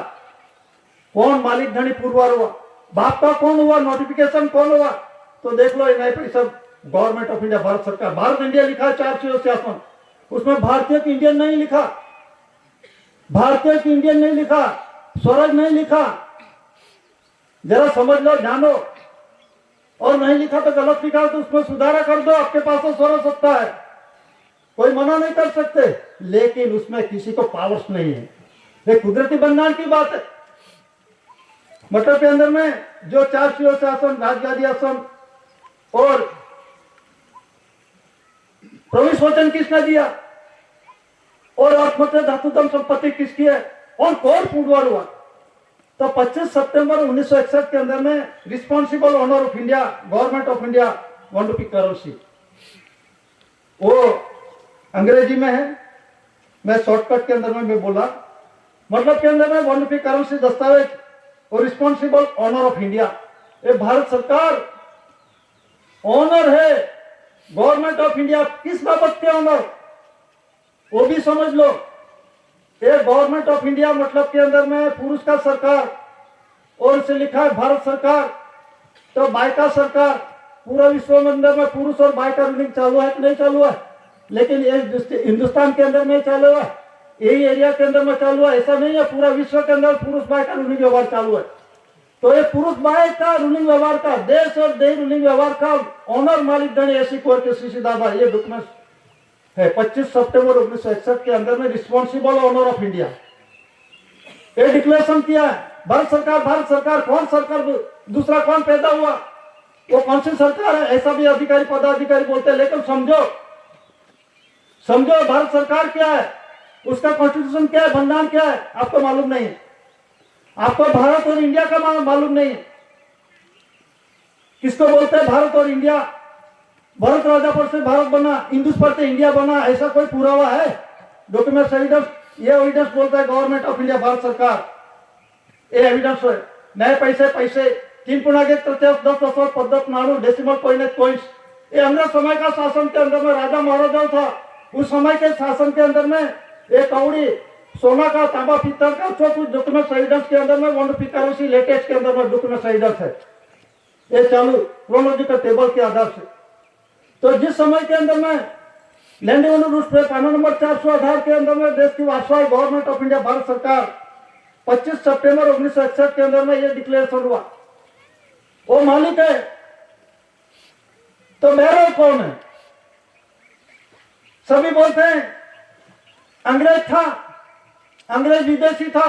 कौन मालिक धनी पुरवार हुआ? बाप का कौन हुआ, नोटिफिकेशन कौन हुआ? तो देख लो एनआई परिषद, गवर्नमेंट ऑफ इंडिया, भारत सरकार, भारत इंडिया लिखा है 4 शासन, उसमें भारतीय की इंडियन नहीं लिखा, भारतीय की इंडियन नहीं लिखा, स्वराज नहीं लिखा। जरा समझ लो, जानो। और नहीं लिखा तो गलत लिखा तो उसमें सुधारा कर दो, आपके पास तो स्वराज सत्ता है, कोई मना नहीं कर सकते, लेकिन उसमें किसी को पावर्स नहीं है। ये कुदरती बंधन की बात है। मतलब के अंदर में जो 4 शासन, राजगादी आसन और प्रवेश वचन किसने दिया और अर्थमंत्री धातुतम संपत्ति किसकी है, और कौन फुटबॉल हुआ? तो 25 सितंबर 1961 के अंदर में responsible owner of India, government of India, ₹1 currency, वो अंग्रेजी में है, मैं शॉर्टकट के अंदर में मैं बोला। मतलब के अंदर में ₹1 करेंसी दस्तावेज और रिस्पॉन्सिबल ऑनर ऑफ इंडिया, ये भारत सरकार ऑनर है, गवर्नमेंट ऑफ इंडिया। किस बाबत के ऑनर, वो भी समझ लो। ये गवर्नमेंट ऑफ इंडिया मतलब के अंदर में पुरुष का सरकार, और इसे लिखा है भारत सरकार, तो बाई का सरकार। पूरा विश्व में अंदर में पुरुष और बाई का रूलिंग चालू है कि नहीं चालू है? लेकिन ये हिंदुस्तान के अंदर में चालू है, यही एरिया के अंदर में चालू है, ऐसा नहीं है। पूरा विश्व के अंदर पुरुष बाई का रूलिंग व्यवहार चालू है। तो ये पुरुष बाई का रूलिंग व्यवहार का, देश और देश रूलिंग व्यवहार का ऑनर मालिक धनी ऐसी कोर के सीसी दादा, ये डॉक्यूमेंट है 25 सितंबर 1961 के अंदर में रिस्पॉन्सिबल ऑनर ऑफ इंडिया, ये डिक्लेरेशन किया है। भारत सरकार, भारत सरकार, कौन सरकार, दूसरा कौन पैदा हुआ, वो कौन सी सरकार है, ऐसा भी अधिकारी पदाधिकारी बोलते हैं। लेकिन समझो, समझो भारत सरकार क्या है, उसका कॉन्स्टिट्यूशन क्या है, बंधारण क्या है, आपको मालूम नहीं है। आपको भारत और इंडिया का मालूम नहीं है। किसको बोलते हैं भारत और इंडिया? भारत राजा पर से भारत बना, इंदुस पर से इंडिया बना, ऐसा कोई पुरावा है? डॉक्यूमेंट एविडेंस, ये एविडेंस बोलता है गवर्नमेंट ऑफ इंडिया, भारत सरकार, ये एविडेंस है। नए पैसे, पैसे 3.1 पद्धत नाड़ू डेसिमल पॉइंट्स, ये अंग्रेज समय का शासन के अंदर में राजा महाराजा था। उस समय के शासन के अंदर में एक कौड़ी सोना का, तांबा, पीतल का, जो कुछ डॉक्यूमेंट एविडेंस के अंदर में ₹1 करेंसी लेटेस्ट के अंदर में डॉक्यूमेंट एविडेंस है, ये चालू क्रोनोलॉजिकल टेबल के आधार से। तो जिस समय के अंदर में लैंड रूल्स पे कानून नंबर 418 के अंदर में देश की वास्तविक गवर्नमेंट ऑफ इंडिया, भारत सरकार, 25 सितंबर 1961 के अंदर में ये डिक्लेरेशन हुआ, वो मालिक है। तो मेरा कौन है? सभी बोलते हैं अंग्रेज था, अंग्रेज विदेशी था,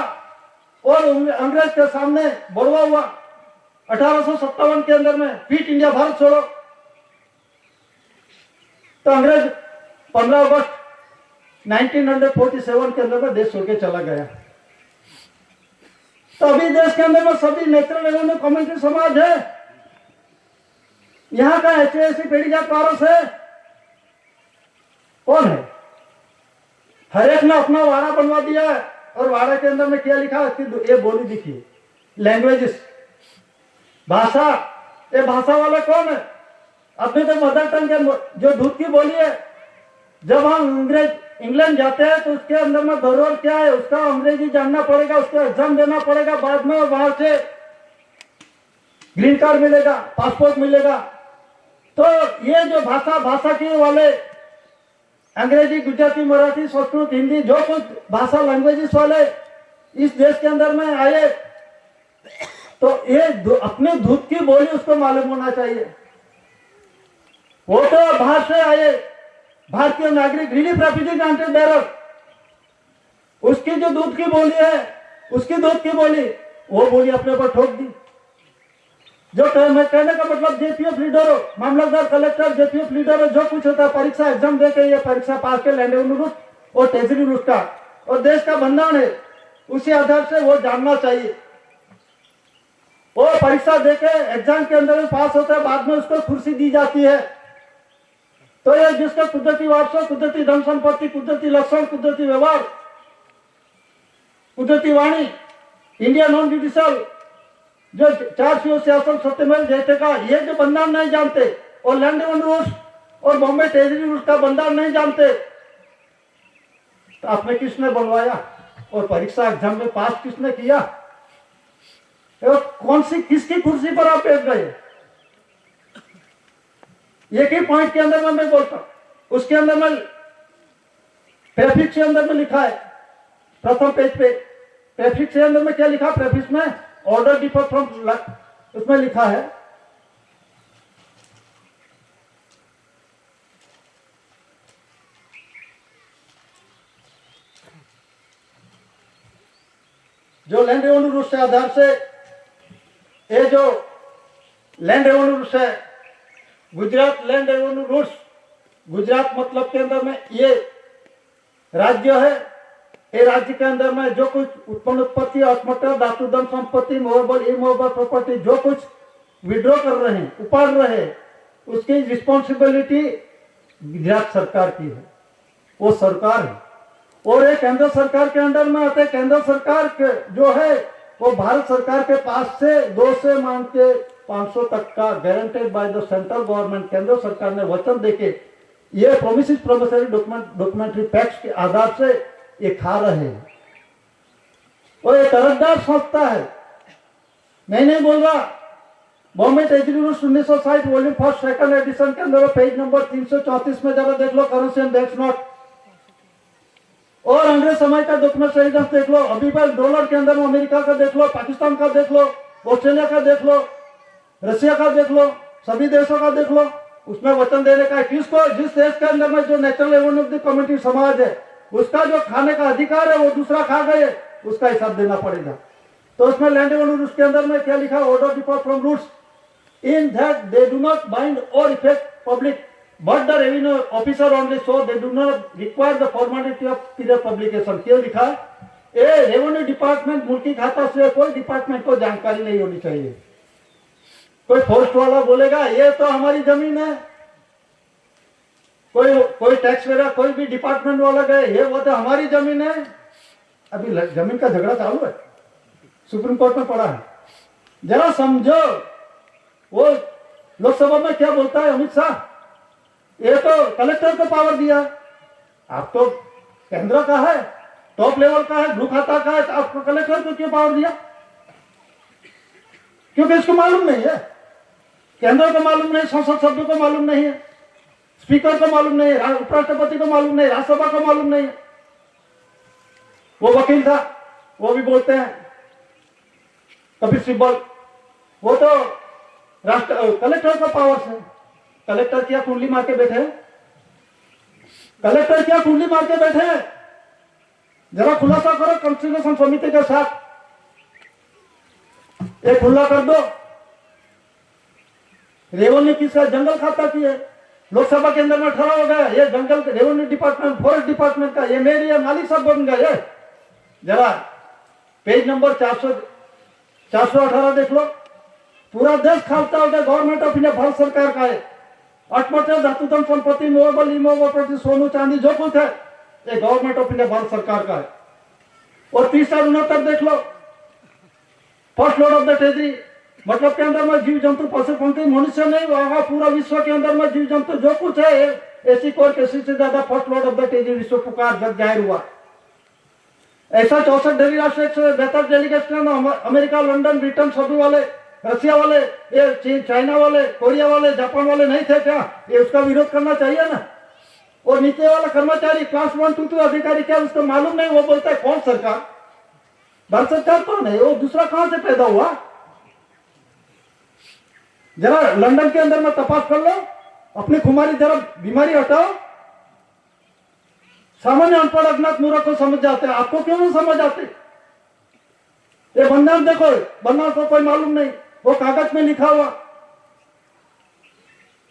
और अंग्रेज के सामने बड़वा हुआ 1857 के अंदर में, फिट इंडिया, भारत छोड़ो। तो अंग्रेज 15 अगस्त 1947 के अंदर में देश छोड़ के चला गया। तो अभी देश के अंदर में सभी नेचुरल एवं कम्युनिटी समाज है, यहाँ का ऐसी पेड़ी जात पारस है, कौन है? हर एक ने अपना वाड़ा बनवा दिया है, और वाड़े के अंदर में क्या लिखा है? ये बोली दिखी, लैंग्वेजेस, भाषा। ये भाषा वाले कौन है? अपने तो मदर टंग के जो दूध की बोली है। जब हम अंग्रेज इंग्लैंड जाते हैं तो उसके अंदर में धरोहर क्या है, उसका अंग्रेजी जानना पड़ेगा, उसका एग्जाम देना पड़ेगा, बाद में वहां से ग्रीन कार्ड मिलेगा, पासपोर्ट मिलेगा। तो ये जो भाषा के वाले अंग्रेजी, गुजराती, मराठी, संस्कृत, हिंदी, जो कुछ भाषा लैंग्वेजेस वाले इस देश के अंदर में आए, तो ये अपने दूध की बोली उसको मालूम होना चाहिए। वो तो बाहर से आए भारतीय नागरिक, रिलीफ रेफ्यूजी ग्रांटेड बेरर, उसकी जो दूध की बोली है, उसकी दूध की बोली, वो बोली अपने ऊपर ठोक दी। जो कहने का मतलब जेपीएफ लीडर हो, मामलतदार, कलेक्टर, जेपीएफ लीडर हो, जो कुछ होता है, परीक्षा एग्जाम देके ये परीक्षा पास के लैंड रूट और ट्रेजरी रूट का और देश का बंधन है, उसी आधार से वो जानना चाहिए। वो परीक्षा देके एग्जाम के अंदर में पास होता है, बाद में उसको कुर्सी दी जाती है। तो ये जिसका कुदरती वारसा, कुदरती धन संपत्ति, कुदरती लक्षण, कुदरती व्यवहार, कुदरती वाणी, इंडिया नॉन जुडिशियल, जो 4 शासन सत्यमेव जयते का ये जो बंधारण नहीं जानते, और लैंड रूल्स और बॉम्बे ट्रेजरी रूल्स का बंधारण नहीं जानते, तो आपने किसने बनवाया और परीक्षा एग्जाम में पास किसने किया? कौन सी किसकी कुर्सी पर आप बैठ गए? एक ही पॉइंट के अंदर में मैं बोलता हूं, उसके अंदर में प्रेफिक्स के अंदर में लिखा है, प्रथम पेज पे प्रेफिक्स के अंदर में क्या लिखा? प्रेफिक्स में ऑर्डर डिफर फ्रॉम, उसमें लिखा है जो लैंड रेवेन्यू रूल्स के आधार से, ये जो लैंड रेवेन्यू रूल्स है, Gujarat land revenue rules, Gujarat मतलब के अंदर में ये राज्य है, ये राज्य के अंदर में जो कुछ उत्पन्न उत्पत्ति, ऑटोमोटिव, धातु धन संपत्ति, मूवेबल इमूवेबल प्रॉपर्टी जो कुछ विड्रॉ कर रहे हैं, उपाड़ रहे हैं, उसकी रिस्पॉन्सिबिलिटी गुजरात सरकार की है, वो सरकार है। और ये केंद्र सरकार के अंडर में आते हैं। केंद्र सरकार के जो है वो भारत सरकार के पास से 2 से मान के 500 तक का guaranteed by the central government, केंद्र सरकार ने वचन देके ये प्रोमिसेस प्रोमिसरी डॉक्यूमेंट्री पैक्ट के आधार से ये खा रहे हैं। और ये कर्जदार संस्था है, मैं नहीं बोल रहा। Bombay treasury rules 1960 volume 1 second edition के अंदर पेज नंबर 334 में जरा देख लो, करेंसी एंड बैंक्स नोट, और अंग्रेज समय का डॉक्यूमेंट एविडेंस देख लो, अभी भी डॉलर के अंदर में अमेरिका का देख लो, पाकिस्तान का देख लो, ऑस्ट्रेलिया का देख लो, रशिया का देख लो, सभी देशों का देख लो। उसमें वचन देने का किसको, जिस देश के अंदर में जो natural revenue of the community समाज है, उसका जो खाने का अधिकार है वो दूसरा खा गए, उसका हिसाब देना पड़ेगा। तो उसमें लैंड रेवेन्यू रूल्स के अंदर में क्या लिखा? Order differ from rules in that they do not bind or effect public but the revenue officer only, so they do not require the formality of period publication। क्यों लिखा? ये रेवेन्यू डिपार्टमेंट मुल्की खाता से कोई डिपार्टमेंट को जानकारी नहीं होनी चाहिए। कोई फॉरेस्ट वाला बोलेगा ये तो हमारी जमीन है, कोई टैक्स वगैरह कोई भी डिपार्टमेंट वाला गए ये वो तो हमारी जमीन है। अभी जमीन का झगड़ा चालू है, सुप्रीम कोर्ट में पड़ा है। जरा समझो, वो लोकसभा में क्या बोलता है अमित शाह, ये तो कलेक्टर को पावर दिया, आप तो केंद्र का है, टॉप लेवल का है, भू खाता का है, तो आपको कलेक्टर को क्यों पावर दिया? क्योंकि इसको मालूम नहीं है, केंद्र को मालूम नहीं, संसद सभ्य को मालूम नहीं है, स्पीकर को मालूम नहीं है, उपराष्ट्रपति को मालूम नहीं, राज्यसभा को मालूम नहीं है। वो वकील था, वो भी बोलते हैं कपिल सिब्बल, वो तो कलेक्टर का पावर है। कलेक्टर क्या कुंडली मार के बैठे हैं? कलेक्टर क्या कुंडली मार के बैठे हैं? जरा खुलासा करो कंस्टिट्यूशन समिति के साथ, एक खुला कर दो। रेवेन्यू किसका? जंगल खाता की है, लोकसभा के अंदर में ठहरा हो गया ये जंगल रेवेन्यू डिपार्टमेंट, फॉरेस्ट डिपार्टमेंट का, ये मेरी है, मालिक सब बन गए। जरा पेज नंबर 418 देख लो, पूरा देश खाता होगा, गवर्नमेंट ऑफ इंडिया भारत सरकार का है। ऑटोमोटिव, धातु धन संपत्ति, मूवेबल इमूवेबल प्रॉपर्टी, सोनू चांदी जो कुछ है ये गवर्नमेंट ऑफ इंडिया भारत सरकार का है। और 369 देख लो, first lord of the treasury, मतलब के अंदर में जीव जंतु, पशु पंखी, मनुष्य नहीं, वहां पूरा विश्व के अंदर में जीव जंतु जो कुछ है, ऐसी कोर किसी से ज्यादा first lord of the treasury विश्व पुकार जग जाहिर हुआ। ऐसा 64 डेली राष्ट्र, 172 डेलीगेशन, अमेरिका, लंदन, ब्रिटेन, सभी वाले, रशिया वाले, ये चीन, चाइना वाले, कोरिया वाले, जापान वाले नहीं थे क्या? ये उसका विरोध करना चाहिए ना। और नीचे वाला कर्मचारी क्लास 1, 2, 2 अधिकारी क्या उसको मालूम नहीं? वो बोलता है कौन सरकार? भारत सरकार कौन है? वो दूसरा कहां से पैदा हुआ? जरा लंदन के अंदर में तपास कर लो, अपनी खुमारी जरा बीमारी हटाओ। सामान्य अनपढ़ अज्ञात मूर्ख को समझ जाते हैं, आपको क्यों नहीं समझ आते? ये बंधारण देखो, बंधारण को कोई मालूम नहीं, वो कागज में लिखा हुआ।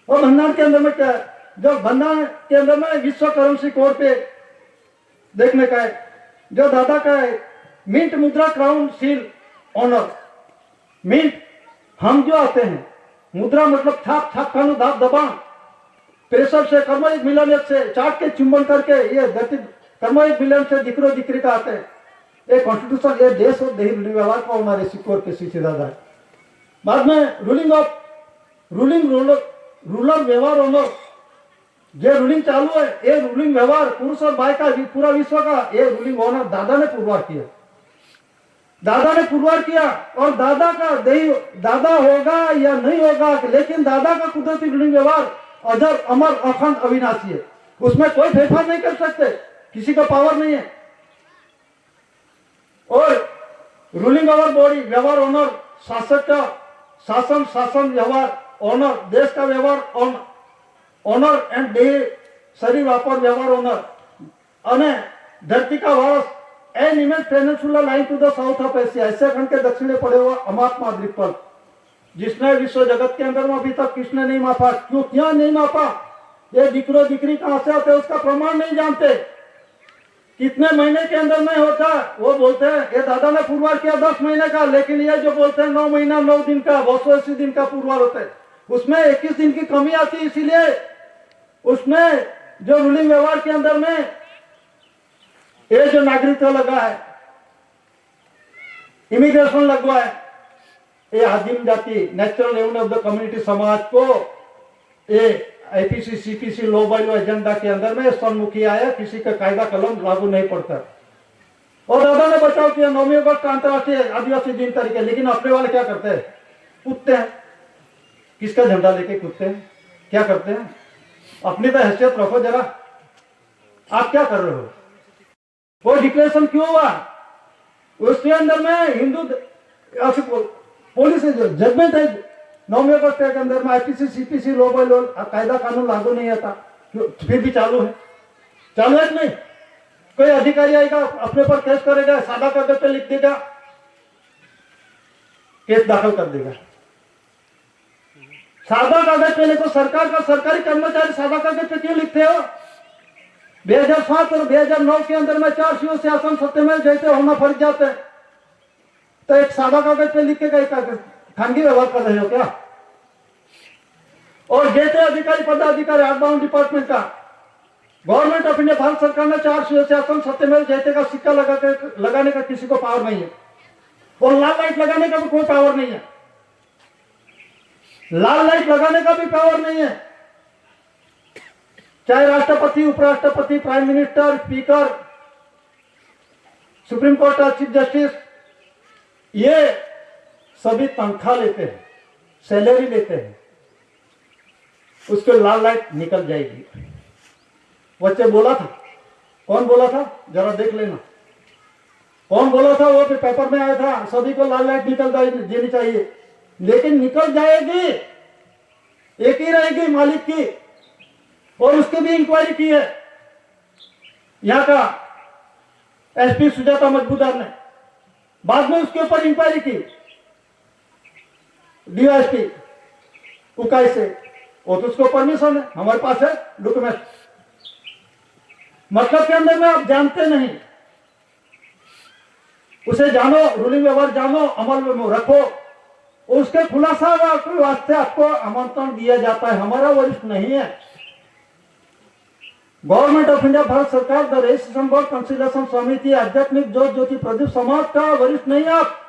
वो बंधारण के अंदर में क्या है? जो बंधारण के अंदर में विश्व करेंसी कोड पे देखने का है, जो दादा का है, मिंट मुद्रा क्राउन सील ऑनर। मिंट हम जो आते हैं, मुद्रा मतलब छाप, छाप खानु, दाब दबा, प्रेशर से, कर्मयोग मिलन से, चाट के चुंबन करके, ये कर्मयोग मिलन से दिकरो दिकरी का आते हैं। ये कॉन्स्टिट्यूशन ये देश और देही व्यवहार का हमारे सिक्योर के सीधे दादा है। बाद में रूलिंग रूलर व्यवहार ओनर, जो रूलिंग चालू है, ये रूलिंग व्यवहार पुरुष और बाय का पूरा विश्व का, ये रूलिंग ओनर दादा ने पुरवार किया। दादा ने पुरवार किया और दादा का दादा होगा या नहीं होगा, लेकिन दादा का कुदरती ऋणी व्यवहार अजर अमर अखंड अविनाशी है, उसमें कोई फेरफार नहीं कर सकते, किसी का पावर नहीं है। और रूलिंग ओवर बॉडी, व्यवहार ओनर, शासक का शासन व्यवहार ओनर, देश का व्यवहार ओनर एंड देह शरीर वापर व्यवहार ओनर, અને धरती का वारस an image peninsula line to the south of Asia, Asia खंड के दक्षिण पड़े हुआ अमात्मा द्वीपकल्प, जिसने विश्व जगत के अंदर में अभी तक किसने नहीं मापा। क्यों, क्या नहीं मापा? ये दिकरो दिकरी कहां से आते उसका प्रमाण नहीं जानते, कितने महीने के अंदर में होता वो बोलते हैं। ये दादा ने पुरवार किया 10 महीने का, लेकिन ये जो बोलते हैं 9 महीना 9 दिन का, 280 दिन का पुरवार होता है, उसमें 21 दिन की कमी आती है। इसीलिए उसमें जो रूलिंग व्यवहार के अंदर में ये जो नागरिकता लगा है, इमिग्रेशन लगवा है, ये आदिम जाति नेचुरल एवं ऑफ द कम्युनिटी समाज को ये IPC CPC law by law agenda के अंदर में सन्मुखी आया, किसी का कायदा कलम लागू नहीं पड़ता। और दादा ने बचाव किया 9 अगस्त अंतर्राष्ट्रीय आदिवासी दिन तरीके, लेकिन अपने वाले क्या करते हैं? कूदते हैं। किसका झंडा लेके कूदते हैं? क्या करते हैं? अपनी तो हैसियत रखो जरा, आप क्या कर रहे हो? वो डिक्लेरेशन क्यों हुआ? उसके अंदर में हिंदू पुलिस जजमेंट है 9 अगस्त के अंदर में IPC CPC law by law कायदा कानून लागू नहीं आता, फिर भी चालू है कि नहीं? कोई अधिकारी आएगा अपने पर केस करेगा, सादा कागज पे लिख देगा, केस दाखिल कर देगा। सादा कागज पे लिखो, सरकार का सरकारी कर्मचारी सादा कागज पे क्यों लिखते हो? 2007 और 2009 के अंदर में 4 शिव शासन सत्यमेव जैसे होना फर्ज जाते हैं, तो एक सादा कागज पे लिख के खानगी व्यवहार कर रहे हो क्या? और जैसे अधिकारी पदाधिकारी आउटबाउंड डिपार्टमेंट का गवर्नमेंट ऑफ इंडिया भारत सरकार ने 4 शिव शासन सत्यमेव जयते का सिक्का लगाने का किसी को पावर नहीं है, और लाल लाइट लगाने का भी कोई पावर नहीं है, लाल लाइट लगाने का भी पावर नहीं है। चाहे राष्ट्रपति, उपराष्ट्रपति, prime minister, speaker, supreme court का चीफ जस्टिस, ये सभी तनख्वाह लेते हैं, सैलरी लेते हैं, उसके लाल लाइट निकल जाएगी। बच्चे बोला था, कौन बोला था जरा देख लेना, कौन बोला था? वो पेपर में आया था, सभी को लाल लाइट निकल देनी चाहिए, लेकिन निकल जाएगी, एक ही रहेगी मालिक की, और उसकी भी इंक्वायरी की है यहाँ का एसपी सुजाता मजबूदार ने, बाद में उसके ऊपर इंक्वायरी की डीएसपी उकाई से, वो तो उसको परमिशन है, हमारे पास है डॉक्यूमेंट। मतलब के अंदर में आप जानते नहीं, उसे जानो, रूलिंग व्यवहार जानो, अमल में रखो, उसके खुलासा के वास्ते आपको आमंत्रण दिया जाता है। हमारा वरिष्ठ नहीं है, गवर्नमेंट ऑफ इंडिया भारत सरकार, द रजिस्ट्रेशन बोर्ड, कंसिलेशन समिति, आध्यात्मिक ज्योत ज्योति प्रदीप समाज का वरिष्ठ नहीं आप,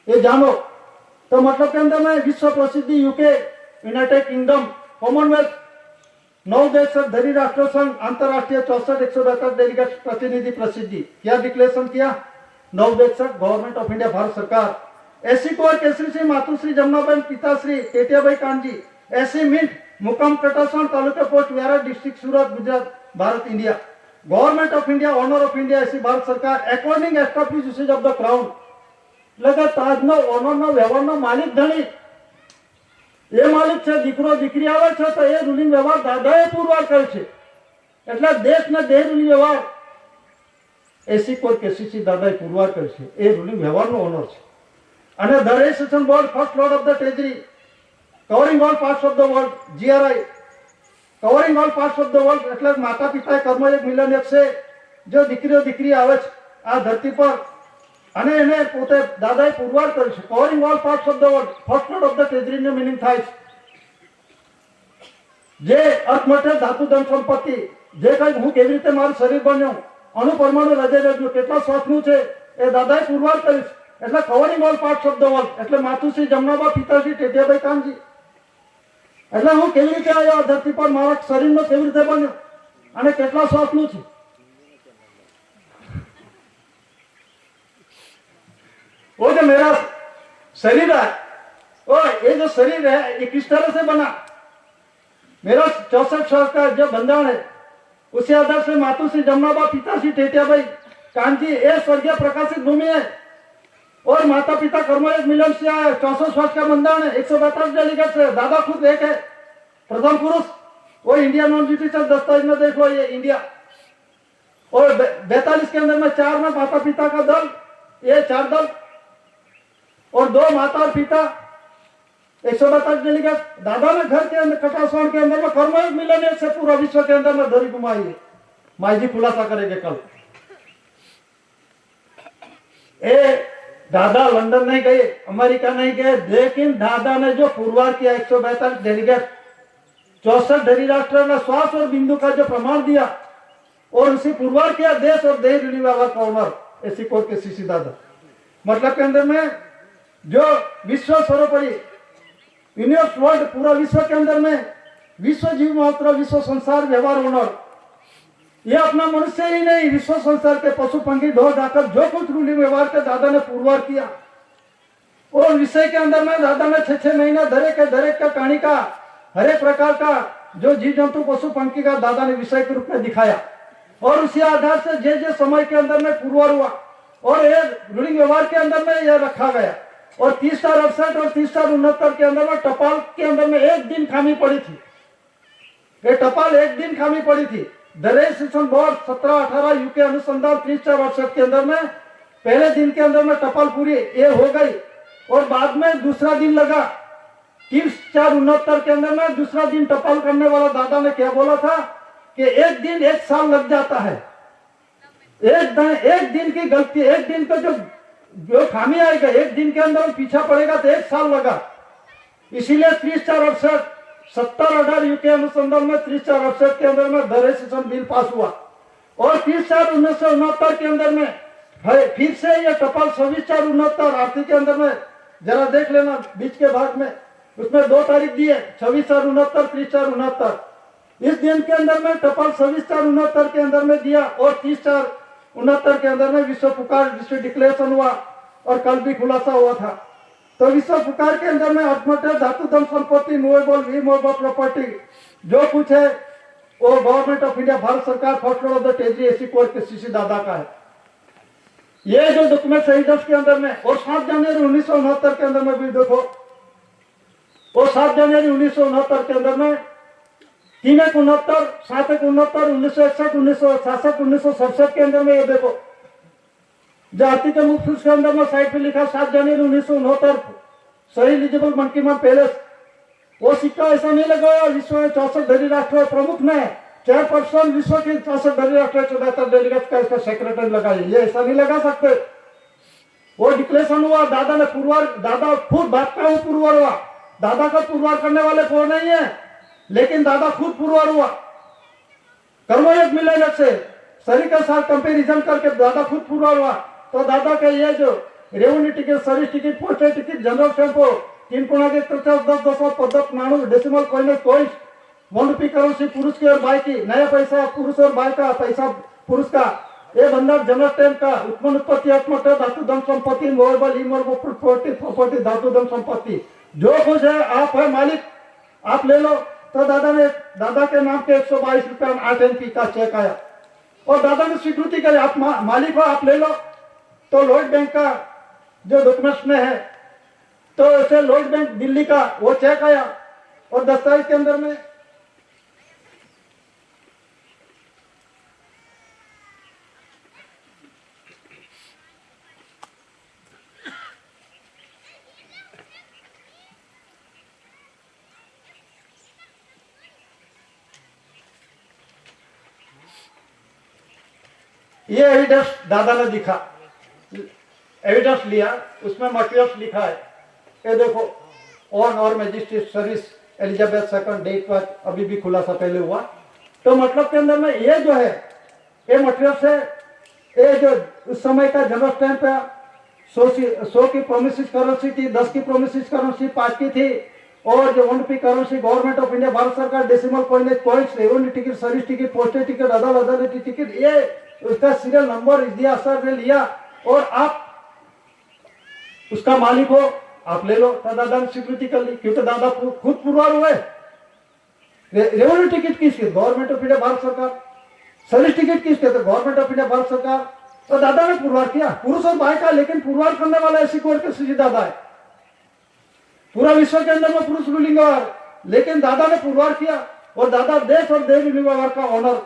ये जानो। तो मतलब के अंदर में विश्व प्रसिद्धि यूके, यूनाइटेड किंगडम, कॉमनवेल्थ, 9 देश धरी राष्ट्र संघ, अंतरराष्ट्रीय 64 डेलीगेट प्रतिनिधि प्रसिद्धि, क्या डिक्लेरेशन किया? 9 देश गवर्नमेंट ऑफ इंडिया भारत सरकार, एसी कुंवर केसरी सिंह, मातुश्री जमुनाबेन, पिताश्री टेटियाबाई कानजी, एसी मिंट, मुकाम Katasan, taluka post Vyara, district Surat, Gujarat, Bharat, India. Government of India, honour of India, ऐसी भारत सरकार, according establish usage of the crown, लगा ताजनो ओनरनो व्यवहारनो मालिक धनी, ये मालिक છે, દીકરો દીકરી આવે છે તો એ રૂલિંગ વ્યવહાર દાદાએ પુરવાર કરે છે, એટલે દેશને દેહ રૂલિંગ વ્યવહાર એસી કોર કેસીસી દાદાએ પુરવાર કરે છે, એ રૂલિંગ વ્યવહારનો ઓનર છે। અને the registration board, first lord of the treasury, covering all parts of the world, GRI covering all parts of the world, એટલે માતા પિતા કર્મયોગ મિલન એક છે, જો દીકરીઓ દીકરી આવે છે આ ધરતી પર, અને એને પોતે દાદાએ પુરવાર કર્યું છે, covering all parts of the world, first lord of the ટ્રેજરીનો મિનિંગ થાય છે જે અર્થમઠે ધાતુ ધન સંપત્તિ, જે કઈ હું કેવી રીતે મારું શરીર બન્યું, અણુ પરમાણુ હૃદય રજ્યું, કેટલા શ્વાસનું છે એ દાદાએ પુરવાર કર્યું છે, એટલે covering all parts of the world, એટલે માતુશ્રી જમનાબા, પિતાશ્રી ટેટિયાબાઈ કાનજી, એટલે હું કેવી રીતે આવ્યો આ ધરતી પર, મારા શરીરનો કેવી રીતે બન્યો અને કેટલા શ્વાસનું છે। वो जो मेरा शरीर है, और ये जो शरीर है ये किस तरह से बना, मेरा 64 साल का जो बंधन है उसी आधार से मातु श्री जमुनाबा, पिता श्री टेटियाबाई कांजी ये स्वर्गीय प्रकाशित भूमि है, और माता पिता कर्मयोग मिलन से आया 64 वर्ष का बंधन है, 142 डेलीगेट है, दादा खुद एक है प्रथम पुरुष। वो इंडिया नॉन जुडिशियल दस्तावेज में देख लो, ये इंडिया। और 42 के अंदर में 4 में माता पिता का दल, ये 4 दल, और 2 माता और पिता, 142 डेलीगेट। दादा ने घर के अंदर कटासवान के अंदर में कर्मयोग मिलन से पूरा विश्व के अंदर में धरी घुमाई है। माई जी खुलासा करेंगे कल। ए दादा लंदन नहीं गए, अमेरिका नहीं गए, लेकिन दादा ने जो पुरवार किया 142 डेलीगेट, 64 धरी राष्ट्र ने श्वास और बिंदु का जो प्रमाण दिया, और उसी पुरवार किया देश और देश व्यवहार का ऑनर ऐसी कोर के सीसी दादा। मतलब के अंदर में जो विश्व सर्वोपरि यूनिवर्स वर्ल्ड पूरा विश्व के अंदर में विश्व जीव मात्र विश्व संसार व्यवहार ऑनर, ये अपना मनुष्य ही नहीं विश्व संसार के पशु पंखी ढोल जाकर जो कुछ रूढ़ी व्यवहार के दादा ने पुरवार किया, और विषय के अंदर में दादा ने 6 महीना धरे का कहानी का हर एक प्रकार का जो जीव जंतु पशु पंखी का दादा ने विषय के रूप में दिखाया, और उसी आधार से जे समय के अंदर में पुरवार हुआ, और ये रूढ़ी व्यवहार के अंदर में यह रखा गया। और 30/68 और 30/69 के अंदर में टपाल के अंदर में एक दिन खामी पड़ी थी, ये टपाल एक दिन खामी पड़ी थी। रजिस्ट्रेशन बोर्ड 17-18 यूके अनुसंधान 30/68 के अंदर में पहले दिन के अंदर में टपाल पूरी ये हो गई, और बाद में दूसरा दिन लगा 30/69 के अंदर में दूसरा दिन टपाल करने वाला दादा ने क्या बोला था कि एक दिन 1 साल लग जाता है, एक दिन की गलती, एक दिन का जो खामी आएगा एक दिन के अंदर पीछा पड़ेगा तो 1 साल लगा। इसीलिए 30/68 70-18 यूके अनुसंधान में 30/68 के अंदर में रजिस्ट्रेशन बिल पास हुआ, और 30/1969 के अंदर में फिर से ये टपाल 26/69 आरती के अंदर में जरा देख लेना बीच के भाग में, उसमें 2 तारीख दी है 26/69 30/69। इस दिन के अंदर में टपाल 26/69 के अंदर में दिया, और 30/69 के अंदर में विश्व पुकार विश्व डिक्लेरेशन हुआ, और कल भी खुलासा हुआ था। तो विश्व पुकार के अंदर में अर्थमोटिव धातु धन संपत्ति मूवेबल इमूवेबल प्रॉपर्टी जो कुछ है वो गवर्नमेंट ऑफ इंडिया भारत सरकार first lord of the territory ऐसी कोर्ट के सीसी दादा का है। ये जो डॉक्यूमेंट शहीदों के अंदर में, और 7 जनवरी 1969 के अंदर में भी देखो, वो 7 जनवरी 1969 के अंदर में 3/69 7/69 1961 1966 1967 के अंदर में ये देखो जाति के मुख्य के अंदर में साइड पे लिखा 7 जनवरी 1969 सही एलिजिबल मंकीमा पैलेस। वो सिक्का ऐसा नहीं लगाया विश्व में 64 धरी राष्ट्र प्रमुख ने चेयरपर्सन विश्व के 64 धरी राष्ट्र 74 डेलीगेट का इसका सेक्रेटरी लगाई, ये ऐसा नहीं लगा सकते। वो डिक्लेरेशन हुआ, दादा ने पुरवार, दादा खुद बात का पुरवार हुआ, दादा का पुरवार करने वाले को नहीं है, लेकिन दादा खुद पुरवार हुआ कर्मयोग मिलन से शरीर के साथ कंपेरिजन करके दादा खुद पुरवार हुआ। तो दादा का ये जो revenue ticket, service ticket, postal ticket, general tempo 3.10 पद्धत नाणु डेसिमल कॉइनेज कॉइन्स 1 रुपये करेंसी पुरुष की और बाई की, नया पैसा पुरुष और बाई का पैसा पुरुष का, ये बंधक जनरल टेम्प का, उत्पन्न उत्पत्ति आत्महत्या धातु धन संपत्ति मूवेबल इमूवेबल प्रॉपर्टी धातु धन संपत्ति जो कुछ है आप है मालिक, आप ले लो। तो दादा के नाम के 122 रुपया 8 NP का चेक आया, और दादा ने स्वीकृति करी आप मालिक हो, आप ले लो। तो lloyd बैंक का जो डॉक्यूमेंट्स में है, तो ऐसे lloyd बैंक दिल्ली का वो चेक आया, और दस्तावेज के अंदर में ये एविडेंस दादा ने दिखा, एविडेंस लिया, उसमें मटेरियल्स लिखा है, ये देखो ऑन और magistrate service Elizabeth second date पर अभी भी खुलासा पहले हुआ। तो मतलब के अंदर में ये जो है ये मटेरियल्स है, ये जो उस समय का जनरल स्टैंप है 100 की प्रोमिसिस करेंसी थी, 10 की प्रोमिसिस करेंसी 5 की थी, और जो 1 रुपये currency government of India Bharat सरकार decimal coinage coins revenue ticket service ticket postal ticket अदालती टिकट, ये उसका सीरियल नंबर दिया सर ने लिया, और आप उसका मालिक हो आप ले लो, तो दादा ने स्वीकृति कर ली क्योंकि दादा खुद पुरवार हुए। रेवेन्यू टिकट किसके? गवर्नमेंट ऑफ इंडिया भारत सरकार। सर्विस टिकट किसके? तो गवर्नमेंट ऑफ इंडिया भारत सरकार। तो दादा ने पुरवार किया, पुरुष और भाई का, लेकिन पुरवार करने वाला ऐसी कोर्ट के श्री दादा है। पूरा विश्व के अंदर में पुरुष रूलिंग व्यवहार, लेकिन दादा ने पुरवार किया और दादा देश और देव रूलिंग व्यवहार का ऑनर,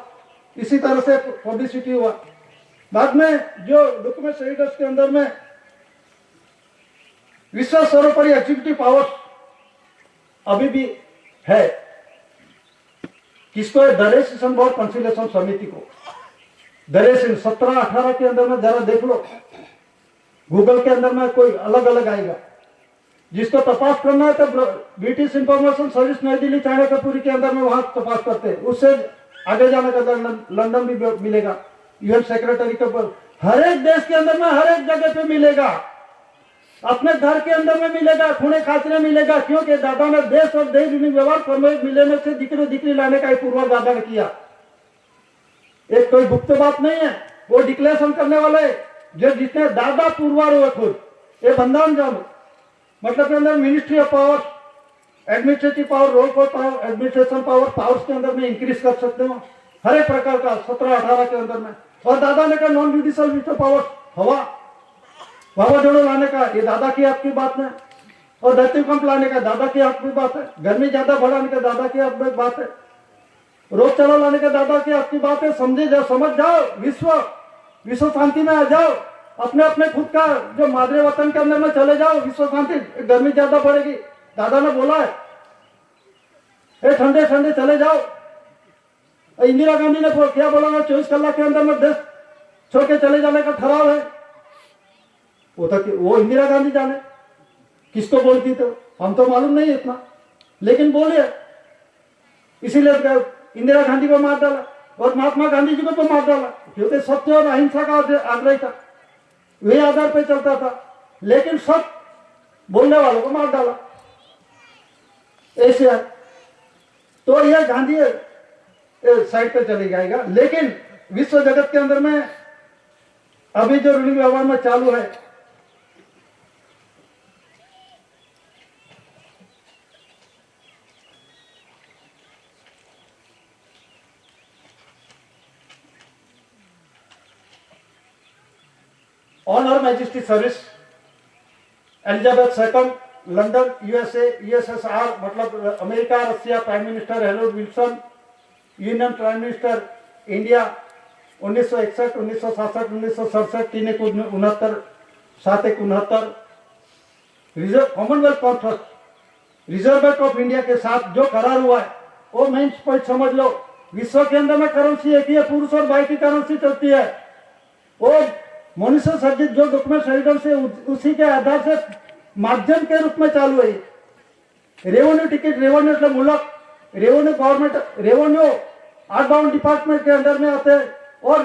इसी तरह से पब्लिसिटी हुआ। बाद में जो डॉक्यूमेंट एडिटर्स के अंदर में विश्व सर्वोपरि एग्जीक्यूटिव पावर्स अभी भी है, किसको है? दरेशन बोर्ड कंसिलेशन समिति को। दरेशन 17-18 के अंदर में जरा देख लो, गूगल के अंदर में कोई अलग अलग आएगा। जिसको तपास करना है तो ब्रिटिश इंफॉर्मेशन सर्विस नई दिल्ली चाणक्यपुरी के अंदर में वहां तपास करते हैं। उससे आगे जाने का लंदन भी मिलेगा, यूएन सेक्रेटरी के ऊपर। हर एक देश के अंदर में हर एक जगह पे मिलेगा, अपने घर के अंदर में मिलेगा, खूने खाचरे मिलेगा, क्योंकि दादा ने देश और देश व्यवहार मिलने से दिकरी दिकरी लाने का पूर्वज दादा ने किया। एक कोई गुप्त बात नहीं है, वो डिक्लेरेशन करने वाले जो जितने दादा पूर्वार हुए खुद, ये बंधन जानो मतलब के अंदर ministry of power, administrative power, roll call power, administration power, powers के अंदर में इंक्रीज कर सकते हो हर एक प्रकार का 17-18 के अंदर में। और दादा ने कहा नॉन जुडिशियल वीटो पावर, हवा वावाझोड़ो लाने का ये दादा की आपकी बात है, और धरती कंप लाने का दादा की आपकी बात है, गर्मी ज्यादा बढ़ाने का दादा की आपकी बात है, रोज चला लाने का दादा की आपकी बात है। समझे जाओ, समझ जाओ, विश्व शांति में आ जाओ, अपने अपने खुद का जो मादरे वतन के अंदर में चले जाओ, विश्व शांति। गर्मी ज्यादा बढ़ेगी, दादा ने बोला है, ठंडे ठंडे चले जाओ। इंदिरा गांधी ने क्या बोला? 24 कलाक के अंदर में देश छोड़ के चले जाने का ठहराव है। वो इंदिरा गांधी जाने किसको बोलती, तो हम तो मालूम नहीं इतना, लेकिन बोले इसीलिए इंदिरा गांधी को मार डाला और महात्मा गांधी जी को तो मार डाला, क्योंकि सत्य और अहिंसा का आग्रह था, वे आधार पे चलता था, लेकिन सब बोलने वालों को मार डाला। ऐसे है तो यह गांधी साइड पे चली जाएगा। लेकिन विश्व जगत के अंदर में अभी जो रूलिंग व्यवहार में चालू है, on her majesty service Elizabeth second, London USA USSR मतलब America Russia, prime minister Harold Wilson, union prime minister India 1961, 1967, 1967, 3/69, 7/69, reserve commonwealth conference, reserve bank of India के साथ जो करार हुआ है वो मेन पॉइंट समझ लो। विश्व के अंदर में करेंसी एक ही है, पुरुष और भाई की करेंसी चलती है। और मनुष्य सर्जित जो डॉक्यूमेंट एविडेंस है उसी के आधार से माध्यम के रूप में चालू है। रेवेन्यू टिकट, रेवेन्यू मतलब मुल्क, revenue government, revenue outbound department के अंदर में आते हैं और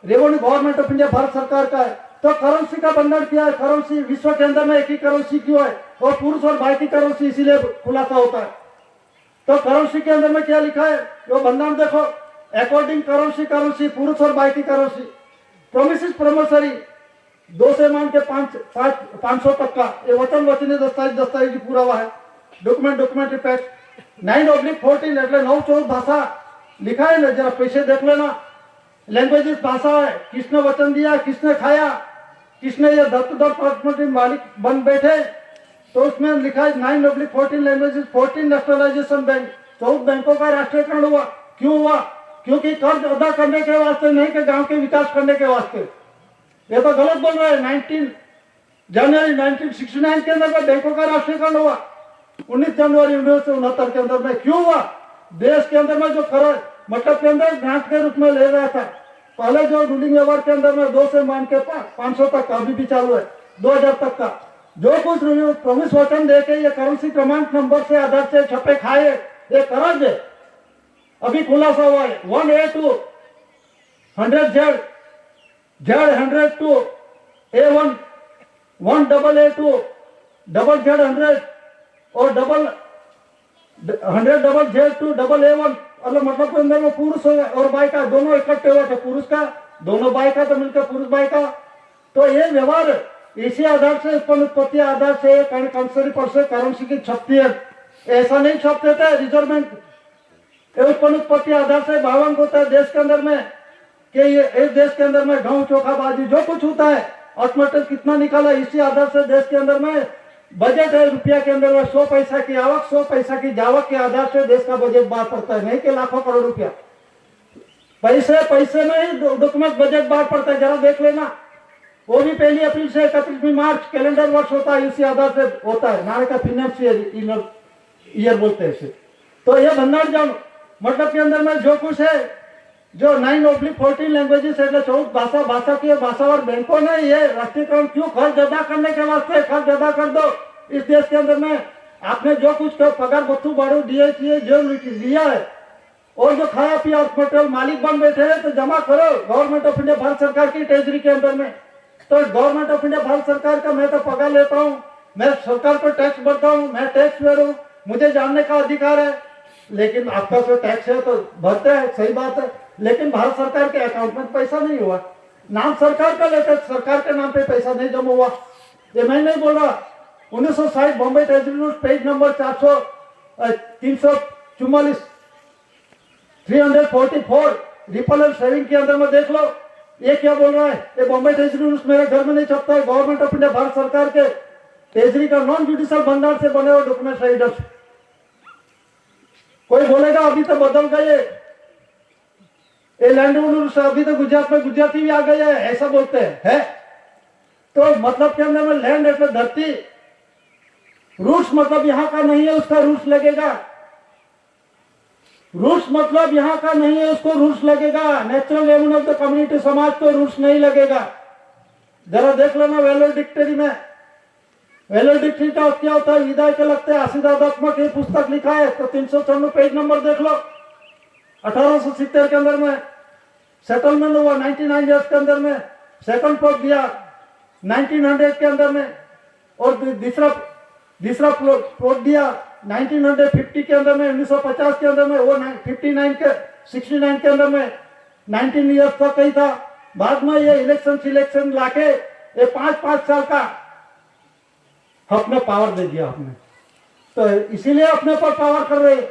revenue government of India Bharat सरकार का है। तो करेंसी का बंधन किया है। करेंसी विश्व के अंदर में एक ही करेंसी क्यों है? और पुरुष और भाई की करेंसी, इसीलिए खुलासा होता है। तो करेंसी के अंदर में क्या लिखा है वो बंधन देखो, अकॉर्डिंग करेंसी, करेंसी पुरुष और भाई की करेंसी, प्रोमिसेस प्रमोसरी 2 से मान के 500 तक का, ये वचनी दस्तावेज पूरा हुआ है। डॉक्यूमेंट रिपेक्ट 9/14 એટલે 9/14 भाषा लिखा है ना, जरा पैसे देख लेना। लैंग्वेजेस भाषा है, किसने वचन दिया, किसने खाया, किसने ये दत्त मालिक बन बैठे, तो उसमें लिखा है 9/14 लैंग्वेजेस, 14 नेशनलाइजेशन बैंक, 14 बैंकों का राष्ट्रीयकरण हुआ। क्यों हुआ? क्योंकि कर्ज अदा करने के वास्ते नहीं कि गांव के विकास करने के वास्ते। ये तो गलत बोल रहे हैं। 19 जनवरी 1969 के अंदर में बैंकों का राष्ट्रीयकरण हुआ। 19 जनवरी 1969 के अंदर में क्यों हुआ? देश के अंदर में जो कर मतलब के अंदर ग्रांट के रूप में ले रहा था। पहले जो रूलिंग व्यवहार के अंदर में 2 से मान के 500 तक का अभी भी चालू है, 2000 तक का जो कुछ प्रॉमिस वचन दे के ये करेंसी क्रमांक नंबर से आधार से छपे खाए, ये कर्ज है। अभी खुलासा हुआ है 1A2 100Z, Z100 A1, 1AA2 ZZ100 और 100Z2 AA1। मतलब के अंदर में पुरुष और भाई का दोनों इकट्ठे हुए थे, पुरुष का दोनों भाई का तो मिलकर पुरुष भाई का। तो ये व्यवहार इसी आधार से उत्पन्न उत्पत्ति आधार से कंसरी पर से करेंसी की छपती है, ऐसा नहीं छपते थे रिजर्व बैंक। उत्पन्न उत्पत्ति आधार से भावांक होता है देश के अंदर में कि ये इस देश के अंदर में गेहूं चोखा बाजरी जो कुछ होता है ऑटोमेटिक कितना निकाला, इसी आधार से देश के अंदर में बजट है रुपया के अंदर में 100 पैसा की आवक 100 पैसा की जावक के आधार से देश का बजट बाहर पड़ता है, नहीं कि लाखों करोड़ रुपया। पैसे में ही डॉक्यूमेंट बजट बाहर पड़ता है, जरा देख लेना। वो भी 1 अप्रैल से 31 मार्च कैलेंडर वर्ष होता है, इसी आधार से होता है, नारे का फाइनेंशियल ईयर बोलते हैं इसे। तो ये भंडार जानो मतलब के अंदर में जो कुछ है, जो 9/14 लैंग्वेजेस है, 14 भाषा की भाषा और बैंकों ने ये राष्ट्रीयकरण क्यों खर्च अदा करने के वास्ते खर्च अदा कर दो इस देश के अंदर में। आपने जो कुछ पगार बत्तू बाड़ू दिए जो लिया है और जो खाया पिया होटल मालिक बन बैठे हैं, तो जमा करो गवर्नमेंट ऑफ इंडिया भारत सरकार की ट्रेजरी के अंदर में। तो गवर्नमेंट ऑफ इंडिया भारत सरकार का मैं तो पगार लेता हूँ, मैं सरकार पर टैक्स भरता हूँ, मैं टैक्स पेयर हूँ, मुझे जानने का अधिकार है। लेकिन आपका जो टैक्स है तो भरते हैं, सही बात है, लेकिन भारत सरकार के अकाउंट में पैसा नहीं हुआ, नाम सरकार का लेते, सरकार के नाम पे पैसा नहीं जमा हुआ। ये मैं नहीं बोल रहा, 1960 Bombay treasury rules page number 344 344 ripple and saving के अंदर में देख लो, ये क्या बोल रहा है। ये बॉम्बे ट्रेजरी रूल्स मेरे घर में नहीं छपता है, गवर्नमेंट ऑफ इंडिया भारत सरकार के ट्रेजरी का नॉन जुडिशियल भंडार से बने हुए डॉक्यूमेंट रीडर्स। कोई बोलेगा अभी तो बदल गए ये लैंड रूल्स, अभी तो गुजरात में गुजराती भी आ गए हैं, ऐसा बोलते हैं है? तो मतलब के अंदर में लैंड એટલે धरती, रूल्स मतलब यहाँ का नहीं है उसका रूल्स लगेगा, रूल्स मतलब यहाँ का नहीं है उसको रूल्स लगेगा। Natural even of the community समाज को रूल्स नहीं लगेगा। जरा देख लेना वेलर डिक्शनरी में, वेलर डिक्शनरी का क्या होता है, विदाई के लगते हैं आशीर्वादात्मक ये पुस्तक लिखा है, तो 394 पेज नंबर देख लो। 1870 के अंदर में सेटलमेंट हुआ 99 ईयर्स के अंदर में, सेकंड प्लॉट दिया 1900 के अंदर में, और दूसरा प्लॉट दिया 1950 के अंदर में, 1950 के अंदर में, वो 69 के अंदर में 19 ईयर्स तक ही था। बाद में ये इलेक्शन लाके ये 5-5 साल का अपने पावर दे दिया आपने, तो इसीलिए अपने पर पावर कर रहे,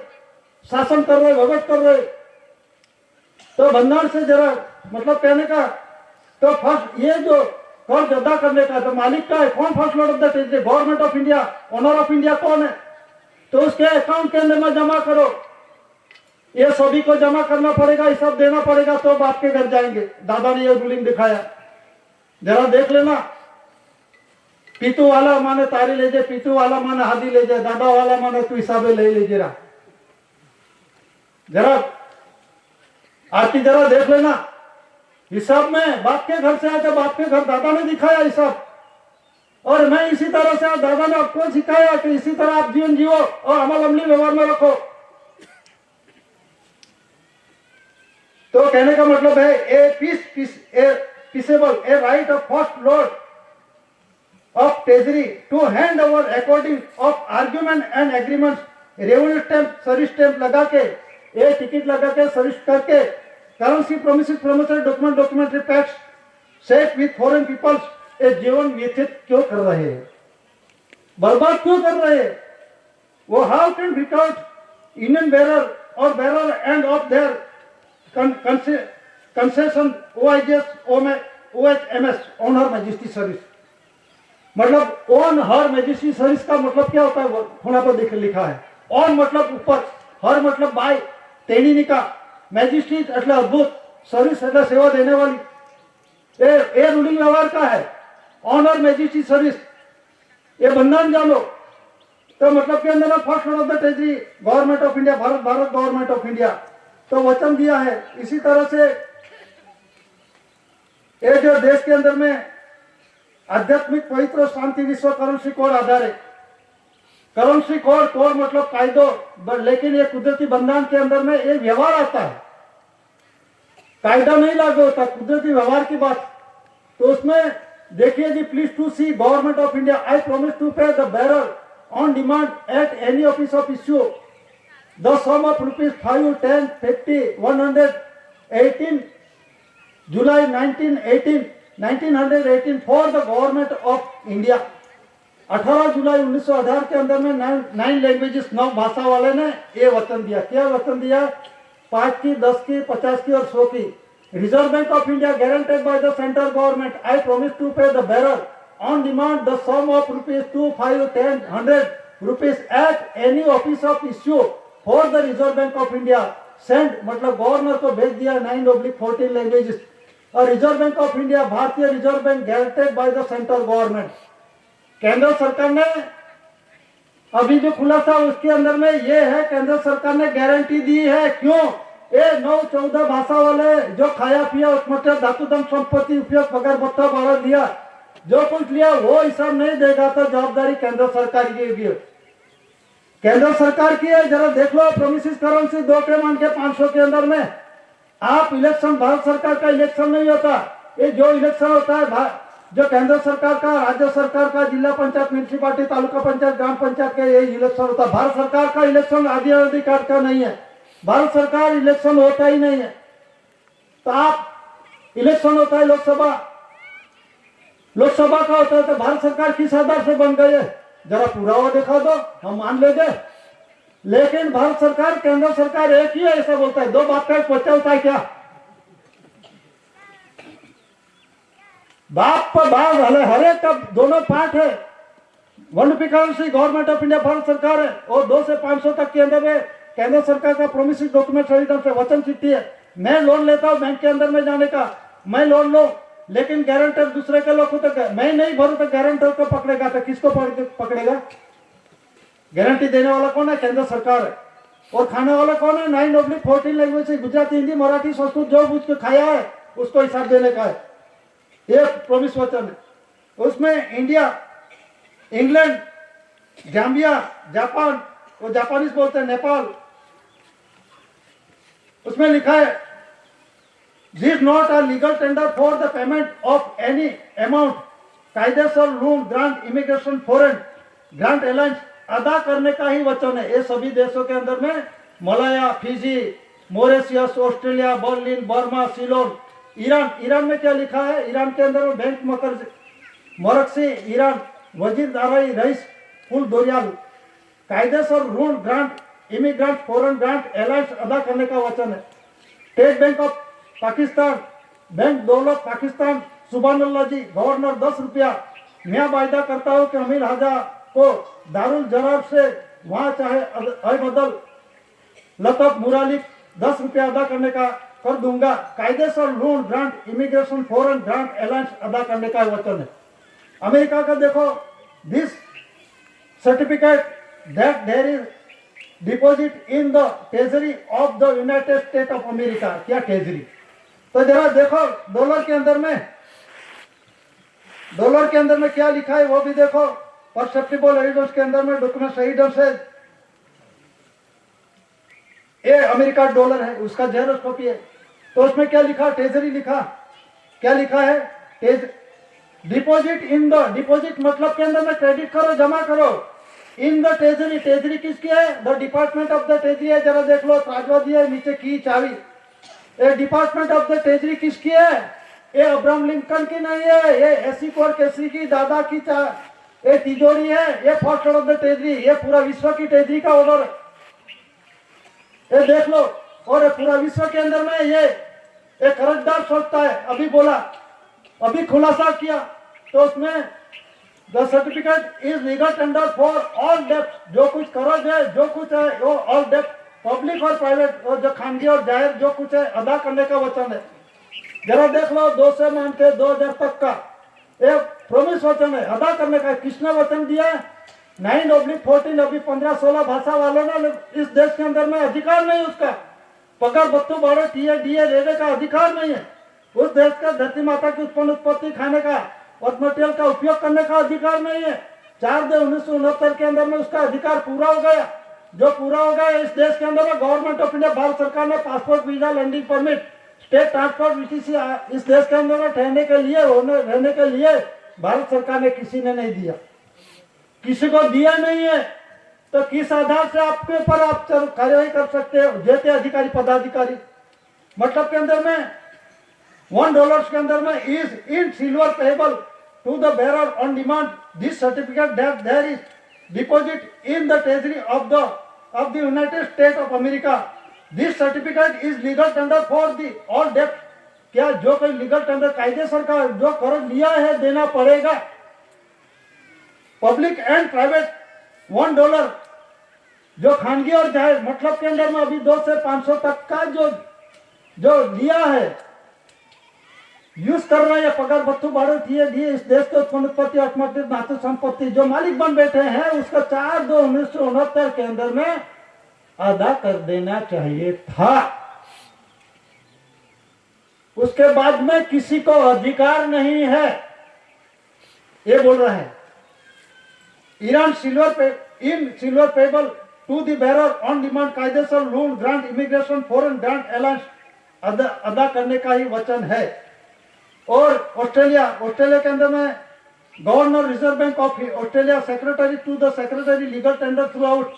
शासन कर रहे, भगत कर रहे। तो भंडार से जरा मतलब कहने का, तो फर्स्ट ये जो कर्ज अदा करने का तो मालिक का है, कौन first lord of the treasury, government of India, honour of India कौन है, तो उसके अकाउंट के अंदर में जमा करो। ये सभी को जमा करना पड़ेगा, हिसाब देना पड़ेगा, तो बाप के घर जाएंगे। दादा ने ये रूलिंग दिखाया, जरा देख लेना। पीतू वाला माने तारी ले जाए, पीतू वाला माने हादी ले जाए, दादा वाला माने तू हिसाबे ले लीजिए। जरा आती जरा देख लेना हिसाब में, बाप के घर से आकर बाप के घर दादा ने दिखाया हिसाब, और मैं इसी तरह से दादा ने आपको सिखाया कि इसी तरह आप जीवन जियो और अमल अमली व्यवहार में रखो। तो कहने का मतलब है peaceable a right of first lord of treasury to hand over according of argument and agreement, revenue stamp service stamp लगा के, ये टिकट लगा के सर्विस करके, currency promises promotion documentary packs set with foreign peoples, ये जीवन व्यतीत क्यों कर रहे हैं, बर्बाद क्यों कर रहे हैं वो। How can without Indian bearer or bearer end of their concession OIGS OHMS on her majesty service, मतलब ऑन हर मैजेस्टी सर्विस का मतलब क्या होता है, होना पर लिखा है। ऑन मतलब ऊपर, हर मतलब बाय, तेणी का, मैजिस्ट्री એટલે अद्भुत, सर्विस એટલે सेवा देने वाली, ये रूलिंग व्यवहार का है। ऑनर मैजिस्ट्री सर्विस ये बंधन जानो, तो मतलब के अंदर first lord of the treasury government of India, Bharat government of India, तो वचन दिया है। इसी तरह से ये जो देश के अंदर में आध्यात्मिक पवित्र शांति विश्व करेंसी कोड आधार है, करेंसी कोड मतलब कायदो, लेकिन ये कुदरती बंधन के अंदर में ये व्यवहार आता है, कायदा नहीं लागू होता, कुदरती व्यवहार की बात। तो उसमें देखिए जी, please to see government of India, I promise to pay the bearer on demand at any office of issue the sum of ₹5, 10, 50, 100, 18 July 1918 1918 for the government of India. 18 जुलाई 1918 के अंदर में 9 लैंग्वेजेस 9 भाषा वाले ने ये वचन दिया। क्या वचन दिया? 5 की, 10 की, 50 की और 100 की। Reserve bank of India guaranteed by the central government, I promise to pay the bearer on demand the sum of ₹2, 5, 10, 100 at any office of issue for the reserve bank of India. Send मतलब गवर्नर को भेज दिया 9/14 लैंग्वेजेस। और रिजर्व बैंक ऑफ इंडिया, भारतीय reserve bank guaranteed by the central government. केंद्र सरकार ने अभी जो खुलासा उसके अंदर में ये है, केंद्र सरकार ने गारंटी दी है। क्यों? ये 9-14 भाषा वाले जो खाया पिया उसमें धातु दम संपत्ति उपयोग पगार भत्ता भारत दिया, जो कुछ लिया वो हिसाब नहीं देगा तो जवाबदारी केंद्र सरकार की होगी। केंद्र सरकार की है। जरा देख लो, प्रोमिस करेंसी 2 के मान के 500 के अंदर में आप इलेक्शन, भारत सरकार का इलेक्शन नहीं होता। ये जो इलेक्शन होता है जो केंद्र सरकार का, राज्य सरकार का, जिला पंचायत, म्यूनिसिपालिटी, तालुका पंचायत, ग्राम पंचायत का यही इलेक्शन होता है। भारत सरकार का इलेक्शन आधी अधिकार का नहीं है। भारत सरकार इलेक्शन होता ही नहीं है। तो आप इलेक्शन होता है लोकसभा का होता है, तो भारत सरकार किस आधार से बन गई है? जरा पुरावा दिखा दो, हम मान लेंगे। लेकिन भारत सरकार, केंद्र सरकार एक ही है ऐसा बोलता है। 2 बाप का एक बच्चा होता है क्या? बाप पर बाप हर एक का दोनों पार्ट है। One rupee currency government of India Bharat सरकार है, और 2 से 500 तक के अंदर में केंद्र सरकार का प्रोमिस डॉक्यूमेंट सही ढंग से वचन चिट्ठी है। मैं लोन लेता हूँ बैंक के अंदर में जाने का, मैं लोन लो, लेकिन गारंटर दूसरे के लोग तक मैं नहीं भरू तो गारंटर को पकड़ेगा, तो किसको पकड़ेगा? गारंटी देने वाला कौन है? केंद्र सरकार है। और खाने वाला कौन है? 9/14 लैंग्वेज से गुजराती, हिंदी, मराठी, संस्कृत जो कुछ खाया है उसको हिसाब देने का है। ये प्रोमिस वचन है। उसमें इंडिया, इंग्लैंड, जाम्बिया, जापान, वो जापानीज बोलते हैं, नेपाल, उसमें लिखा है this not a legal tender for the payment of any amount, कायदेसर loan, grant, immigration, foreign grant allowance अदा करने का ही वचन है। ये सभी देशों के अंदर में Malaya, Fiji, Mauritius, Australia, Berlin, Burma, Ceylon, Iran में क्या लिखा है? ईरान के अंदर में बैंक मरकसी, ईरान, वजीर दाराई, रईस, कुल दोरियाल, कायदेसर ऋण, grant, immigrant, foreign grant allowance अदा करने का वचन है। State bank of Pakistan, bank दौलत पाकिस्तान, सुभानुल्लाह जी, गवर्नर 10 रुपया। मैं वायदा करता हूँ कि अमीर हाजा को दारुल जराब से वहां चाहे अबदल लतफ मुरालिक 10 रुपया अदा करने का कर दूंगा। कायदेसर loan, grant, immigration, foreign grant allowance अदा करने का वचन है। अमेरिका का देखो, this certificate that there is deposit in the treasury of the United State of America. क्या ट्रेजरी? तो जरा देखो डॉलर के अंदर में क्या लिखा है वो भी देखो। परसेप्टिबल एविडेंस के अंदर में डॉक्यूमेंट सही ढंग से, ये अमेरिका डॉलर है, उसका जेरोक्स कॉपी है। तो उसमें क्या लिखा? ट्रेजरी लिखा। क्या लिखा है? डिपॉजिट इन द, डिपॉजिट मतलब के अंदर में क्रेडिट करो, जमा करो। इन द ट्रेजरी, ट्रेजरी किसकी है? The department of the treasury है। जरा देख लो, ताजवा दिया है नीचे की चाबी। ये डिपार्टमेंट ऑफ द ट्रेजरी किसकी है? ये अब्राहम लिंकन की नहीं है, ये एसी कोर केसरी की दादा की ये तिजोरी है। ये फर्स्ट ऑफ द ट्रेजरी, ये पूरा विश्व की ट्रेजरी का ऑर्डर है। ये देख लो। और ये पूरा विश्व के अंदर में ये एक कर्जदार सोचता है, अभी बोला, अभी खुलासा किया, तो उसमें the certificate is legal tender for all डेप्ट। जो कुछ कर्ज है, जो कुछ है, वो ऑल डेप्ट, पब्लिक और प्राइवेट, और जो खानगी और जाहिर जो कुछ है अदा करने का वचन है। जरा देख लो, 2 से मान के 2000 तक का एक प्रोमिस वचन है, अदा करने का। किसने वचन दिया? 9/14। अभी 15-16 भाषा वालों ने इस देश के अंदर में अधिकार नहीं, उसका पगार बत्तू बाड़े टीए डीए लेने का अधिकार नहीं है। उस देश का धरती माता की उत्पन्न उत्पत्ति खाने का और मटेरियल का उपयोग करने का अधिकार नहीं है। 4/1969 के अंदर में उसका अधिकार पूरा हो गया। जो पूरा हो गया इस देश के अंदर में गवर्नमेंट ऑफ इंडिया, भारत सरकार ने passport, visa, landing permit, state transport, VTC इस देश के अंदर में ठहरने के लिए भारत सरकार ने किसी ने नहीं दिया, किसी को दिया नहीं है। तो किस आधार से आपके ऊपर आप कार्यवाही कर सकते हो? जेते अधिकारी, पदाधिकारी मतलब के अंदर में $1 के अंदर में is in silver payable to the bearer on demand this certificate that there is deposit in the treasury of the United State of America this certificate is legal tender for the all debt. क्या जो कोई लीगल टेंडर कायदेसर का जो कर्ज लिया है देना पड़ेगा। पब्लिक एंड प्राइवेट $1 जो खानगी और जाहिर मतलब के अंदर में अभी 2 से 500 तक का जो लिया है यूज कर रहे हैं पगार भत्तू भाड़े दिए इस देश के उत्पत्ति अर्थमंत्री धातु संपत्ति जो मालिक बन बैठे हैं उसका 4/2/1969 के अंदर में अदा कर देना चाहिए था। उसके बाद में किसी को अधिकार नहीं है ये बोल रहा है। Iran silver payable to the bearer on demand कायदेसर loan grant immigration foreign grant allowance अदा करने का ही वचन है। और ऑस्ट्रेलिया के अंदर में governor reserve bank of Australia secretary to the secretary legal tender throughout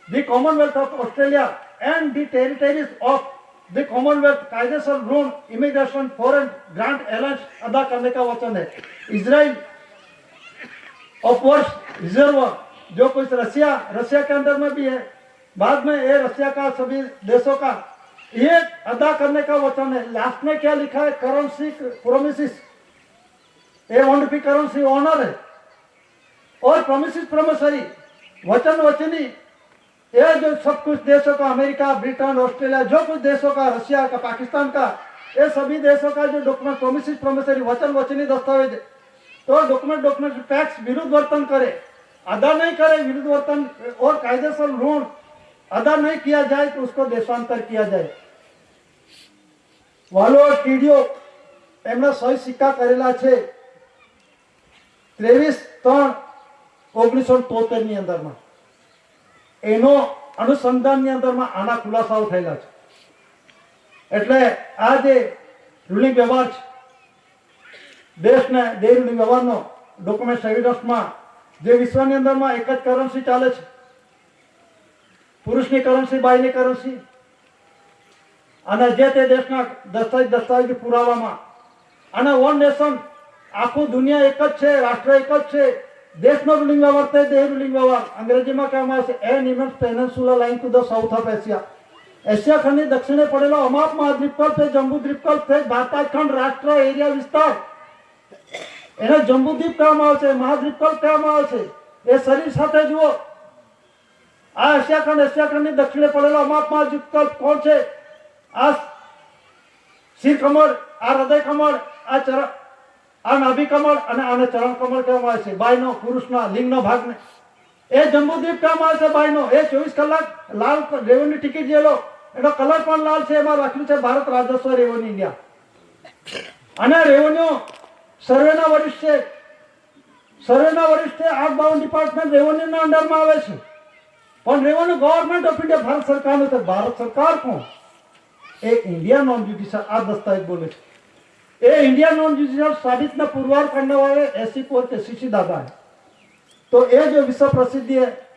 the commonwealth of Australia and the territories of the commonwealth कायदेसर loan immigration foreign grant allowance अदा करने का वचन है। इजराइल ऑफ वर्ष रिजर्व जो कुछ रशिया के अंदर में भी है बाद में ये रशिया का सभी देशों का ये अदा करने का वचन है। लास्ट में क्या लिखा है currency promises a wonderful currency honour है और प्रोमिसिस प्रोमिसरी वचनी ये जो सब कुछ देशों का अमेरिका ब्रिटेन ऑस्ट्रेलिया जो कुछ देशों का रशिया का पाकिस्तान का ये सभी देशों का जो डॉक्यूमेंट प्रोमिसिस प्रोमिसरी वचनी दस्तावेज तो डॉक्यूमेंट टैक्स विरुद्ध वर्तन करे अदा नहीं करे विरुद्ध वर्तन और कायदेसर लोन अदा नहीं किया जाए तो उसको देशांतर किया जाए। वालो टीडीओ एमना सही सिक्का करेला छे 23/3/1973 ની અંદરમાં એનો અનુસંધાનની અંદરમાં આના ખુલાસાઓ થયેલા છે। એટલે આ જે રૂલિંગ વ્યવહાર છે દેશને બે રૂલિંગ વ્યવહારનો ડોક્યુમેન્ટ એવિડન્સમાં જે વિશ્વની અંદરમાં એક જ કરન્સી ચાલે છે પુરુષની કરન્સી બાઈની કરન્સી અને જે તે દેશના દસ્તાવેજ પુરાવામાં અને વન નેશન આખું દુનિયા એક જ છે રાષ્ટ્ર એક જ છે દેશનો રૂલિંગ વ્યવહાર તે દેહ રૂલિંગ વ્યવહાર અંગ્રેજીમાં કહેવામાં આવે છે an immense peninsula line to the south of Asia ખંડની દક્ષિણે પડેલો અમાપ મહાદ્વીપકલ્પ છે જંબુ દ્વીપકલ્પ છે ભારતખંડ રાષ્ટ્ર એરિયા વિસ્તાર એને જંબુદ્વીપ કહેવામાં આવે છે મહાદ્વીપકલ્પ કહેવામાં આવે છે। એ શરીર સાથે જુઓ આ એશિયાખંડની દક્ષિણે પડેલો અમાપ મહાદ્વીપકલ્પ કોણ છે આ શિર કમળ આ હૃદય કમળ આ નાભી કમળ અને આને ચરણ કમળ કહેવામાં આવે છે બાયનો પુરુષના લિંગનો ભાગને એ જંબુદ્વીપ કહેવામાં આવે છે બાયનો એ 24 કલાક લાલ રેવન્યુ ટિકિટ જેલો એનો કલર પણ લાલ છે એમાં લખ્યું છે ભારત રાજસ્વ રેવન્યુ ઇન્ડિયા અને રેવન્યુ સર્વેના વરિષ્ઠ આઉટબાઉન્ડ ડિપાર્ટમેન્ટ રેવન્યુના અંડરમાં આવે છે પણ રેવન્યુ ગવર્नमेंट ऑफ इंडिया भारत सरकार ने तो भारत सरकार को एक इंडिया नॉन जुडिशियल आ दस्तावेज बोले ये इंडिया नॉन जुडिशियल साबित में पुरवार करने वाले ऐसी कोर के सीसी दादा है। तो ये जो विश्व प्रसिद्धि है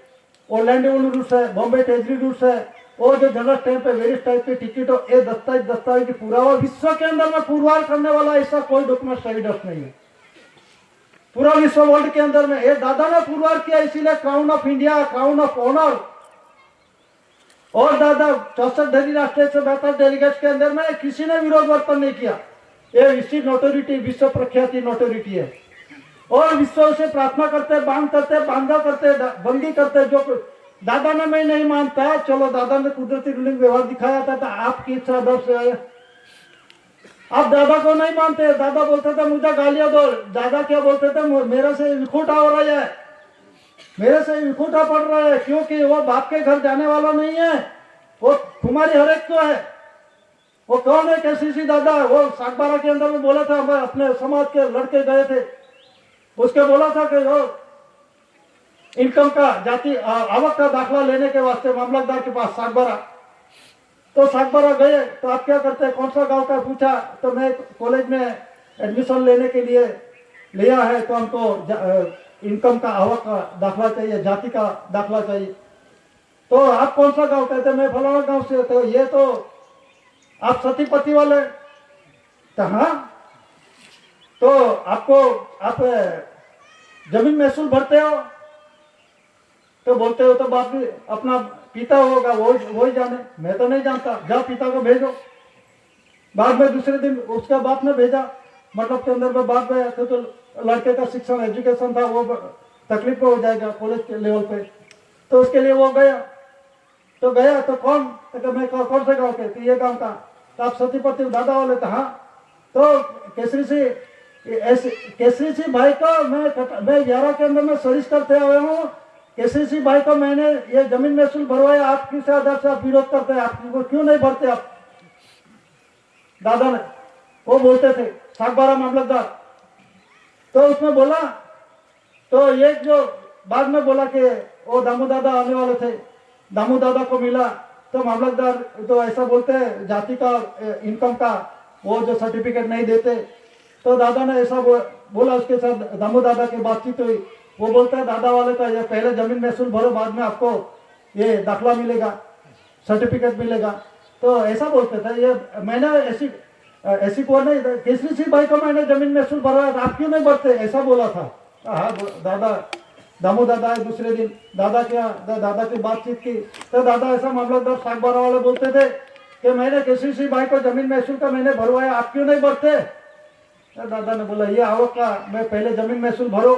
वो लैंड रेवन्यू रूल्स है बॉम्बे ट्रेजरी रूल्स है और जो जनरल स्टैंप है वेरियस टाइप की टिकट हो ये दस्तावेज पुरावा विश्व के अंदर में पुरवार करने वाला ऐसा कोई डॉक्यूमेंट एविडेंस नहीं है पूरा विश्व वर्ल्ड के अंदर में। ये दादा ने पुरवार किया इसीलिए crown of India crown of owner और दादा 64 धनी राष्ट्र 172 डेलीगेट्स के अंदर में किसी ने विरोध वर्तन नहीं किया। ये विश्व नोटोरिटी विश्व प्रख्याति नोटोरिटी है और विश्व से प्रार्थना करते बांधा करते बंदी करते जो दादा ने मैं नहीं मानता चलो दादा ने कुदरती रूलिंग व्यवहार दिखाया था तो आपकी इच्छा दर से आया आप दादा को नहीं मानते दादा बोलते थे मुझे गालियां दो दादा क्या बोलते थे मेरे से विखूटा हो रहा है मेरे से विखूटा पड़ रहा है क्योंकि वो बाप के घर जाने वाला नहीं है वो तुम्हारी हर एक को है। वो कौन है कैसी दादा वो सागबारा के अंदर में बोला था मैं अपने समाज के लड़के गए थे उसके बोला था कि वो इनकम का जाति आवक का दाखला लेने के वास्ते मामलतदार के पास सागबारा तो सागबारा गए तो आप क्या करते हैं कौन सा गांव का पूछा तो मैं कॉलेज में एडमिशन लेने के लिए लिया है तो हमको इनकम का आवक का दाखला चाहिए जाति का दाखला चाहिए तो आप कौन सा गांव कहते मैं फलाना गांव से तो ये तो आप सती पति वाले तो हाँ, तो आपको आप जमीन महसूल भरते हो, तो बोलते हो तो बाप भी अपना पिता होगा, वो ही जाने, मैं तो नहीं जानता, जाओ पिता को भेजो। बाद में दूसरे दिन उसका बाप ने भेजा, मतलब के अंदर में बाप गया तो लड़के का शिक्षण एजुकेशन था वो तकलीफ हो जाएगा कॉलेज के लेवल पे, तो उसके लिए वो गया। तो गया तो कौन, तो मैं कौन से गाँव के, तो ये गाँव का, तो आप सतीपति दादा वाले, तो हाँ। तो केसरी सिंह भाई को मैं 11 के अंदर में सर्विस करते हुए हूँ। केसरी सिंह भाई को मैंने ये जमीन महसूल भरवाया, आप किस आधार से आप विरोध करते हैं, आप क्यों नहीं भरते आप? दादा ने वो बोलते थे सागबारा मामलतदार, तो उसमें बोला, तो एक जो बाद में बोला कि वो दामू दादा आने वाले थे, दामू दादा को मिला, तो मामलतदार तो ऐसा बोलते हैं जाति का इनकम का वो जो सर्टिफिकेट नहीं देते, तो दादा ने ऐसा बोला, उसके साथ दामू दादा की बातचीत हुई। वो बोलता है दादा वाले का ये पहले जमीन महसूल भरो, बाद में आपको ये दाखला मिलेगा, सर्टिफिकेट मिलेगा, तो ऐसा बोलते थे। ये मैंने ऐसी को नहीं, केसरी सिंह भाई को मैंने जमीन महसूल भरवाया, आप क्यों नहीं भरते, ऐसा बोला था। हाँ दादा, दामू दादा है, दूसरे दिन दादा की बातचीत की, तो दादा ऐसा मामलतदार सागबारा वाले बोलते थे कि मैंने केसरी सिंह भाई को जमीन महसूल का मैंने भरवाया, आप क्यों नहीं भरते? तो दादा ने बोला ये आवक का मैं पहले जमीन महसूल भरो,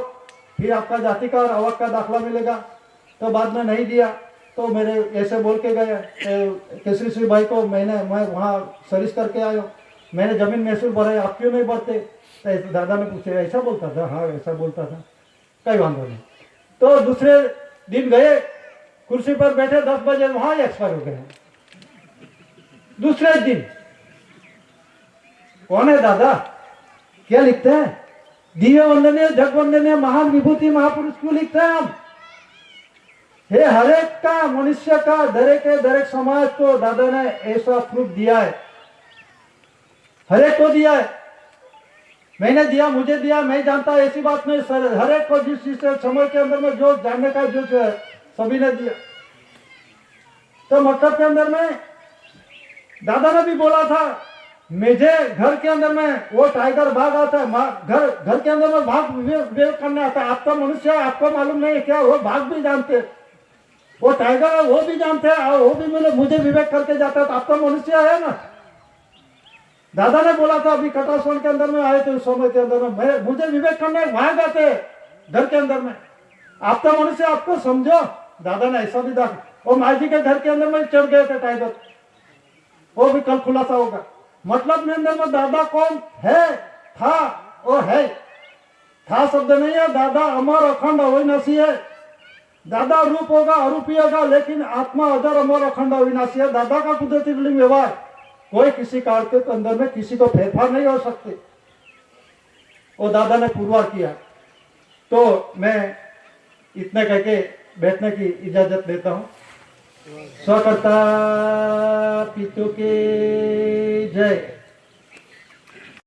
फिर आपका जाति का और आवक का दाखला मिलेगा। तो बाद में नहीं दिया, तो मेरे ऐसे बोल के गए केसरी सिंह भाई को, मैं वहाँ सर्विस करके आया, मैंने जमीन महसूल भरा, आप क्यों नहीं भरते? तो दादा ने पूछे, ऐसा बोलता था? हाँ ऐसा बोलता था, कई वांधो नहीं। तो दूसरे दिन गए, कुर्सी पर बैठे, 10 बजे वहां एक्सपायर हो गए। दूसरे दिन कौन है दादा, क्या लिखते हैं? दिव्य वंदनीय जग वंदनीय महान विभूति महापुरुष क्यों लिखते हैं हम? हे हरेक का मनुष्य का दरेक समाज को दादा ने ऐसा प्रूफ दिया है, हरेक को दिया है। मैंने दिया, मुझे दिया, मैं जानता, ऐसी बात नहीं सर, हरेक को जिस समय के अंदर में जो जानने का जो सभी ने दिया। तो मतलब के अंदर में दादा ने भी बोला था, मुझे घर के अंदर में वो टाइगर भाग आता है, घर के अंदर में भाग विवेक करने आता है। आपका मनुष्य है, आपको मालूम नहीं क्या, वो भाग भी जानते, वो टाइगर है वो भी जानते हैं, और वो भी मुझे विवेक करके जाता है, तो आपका मनुष्य है ना। दादा ने बोला था अभी कटासोन के अंदर में आए थे, उस समय के अंदर में मुझे विवेक करने वहां जाते घर के अंदर में, आपका मनुष्य आपको समझो। दादा ने ऐसा भी देखा, वो माँ जी के घर के अंदर में चढ़ गए थे टाइगर, वो भी कल खुलासा होगा। मतलब में अंदर में दादा कौन है, था और है, था शब्द नहीं है। दादा अमर अखंड अविनाशी है, दादा रूप होगा अरूपी होगा, लेकिन आत्मा अजर अमर अखंड अविनाशी है। दादा का कुदरती व्यवहार कोई किसी काल के अंदर में किसी को फेरफार नहीं हो सकते, वो दादा ने पुरवार किया। तो मैं इतने कहके बैठने की इजाजत देता हूँ। स्वकर्ता पितु के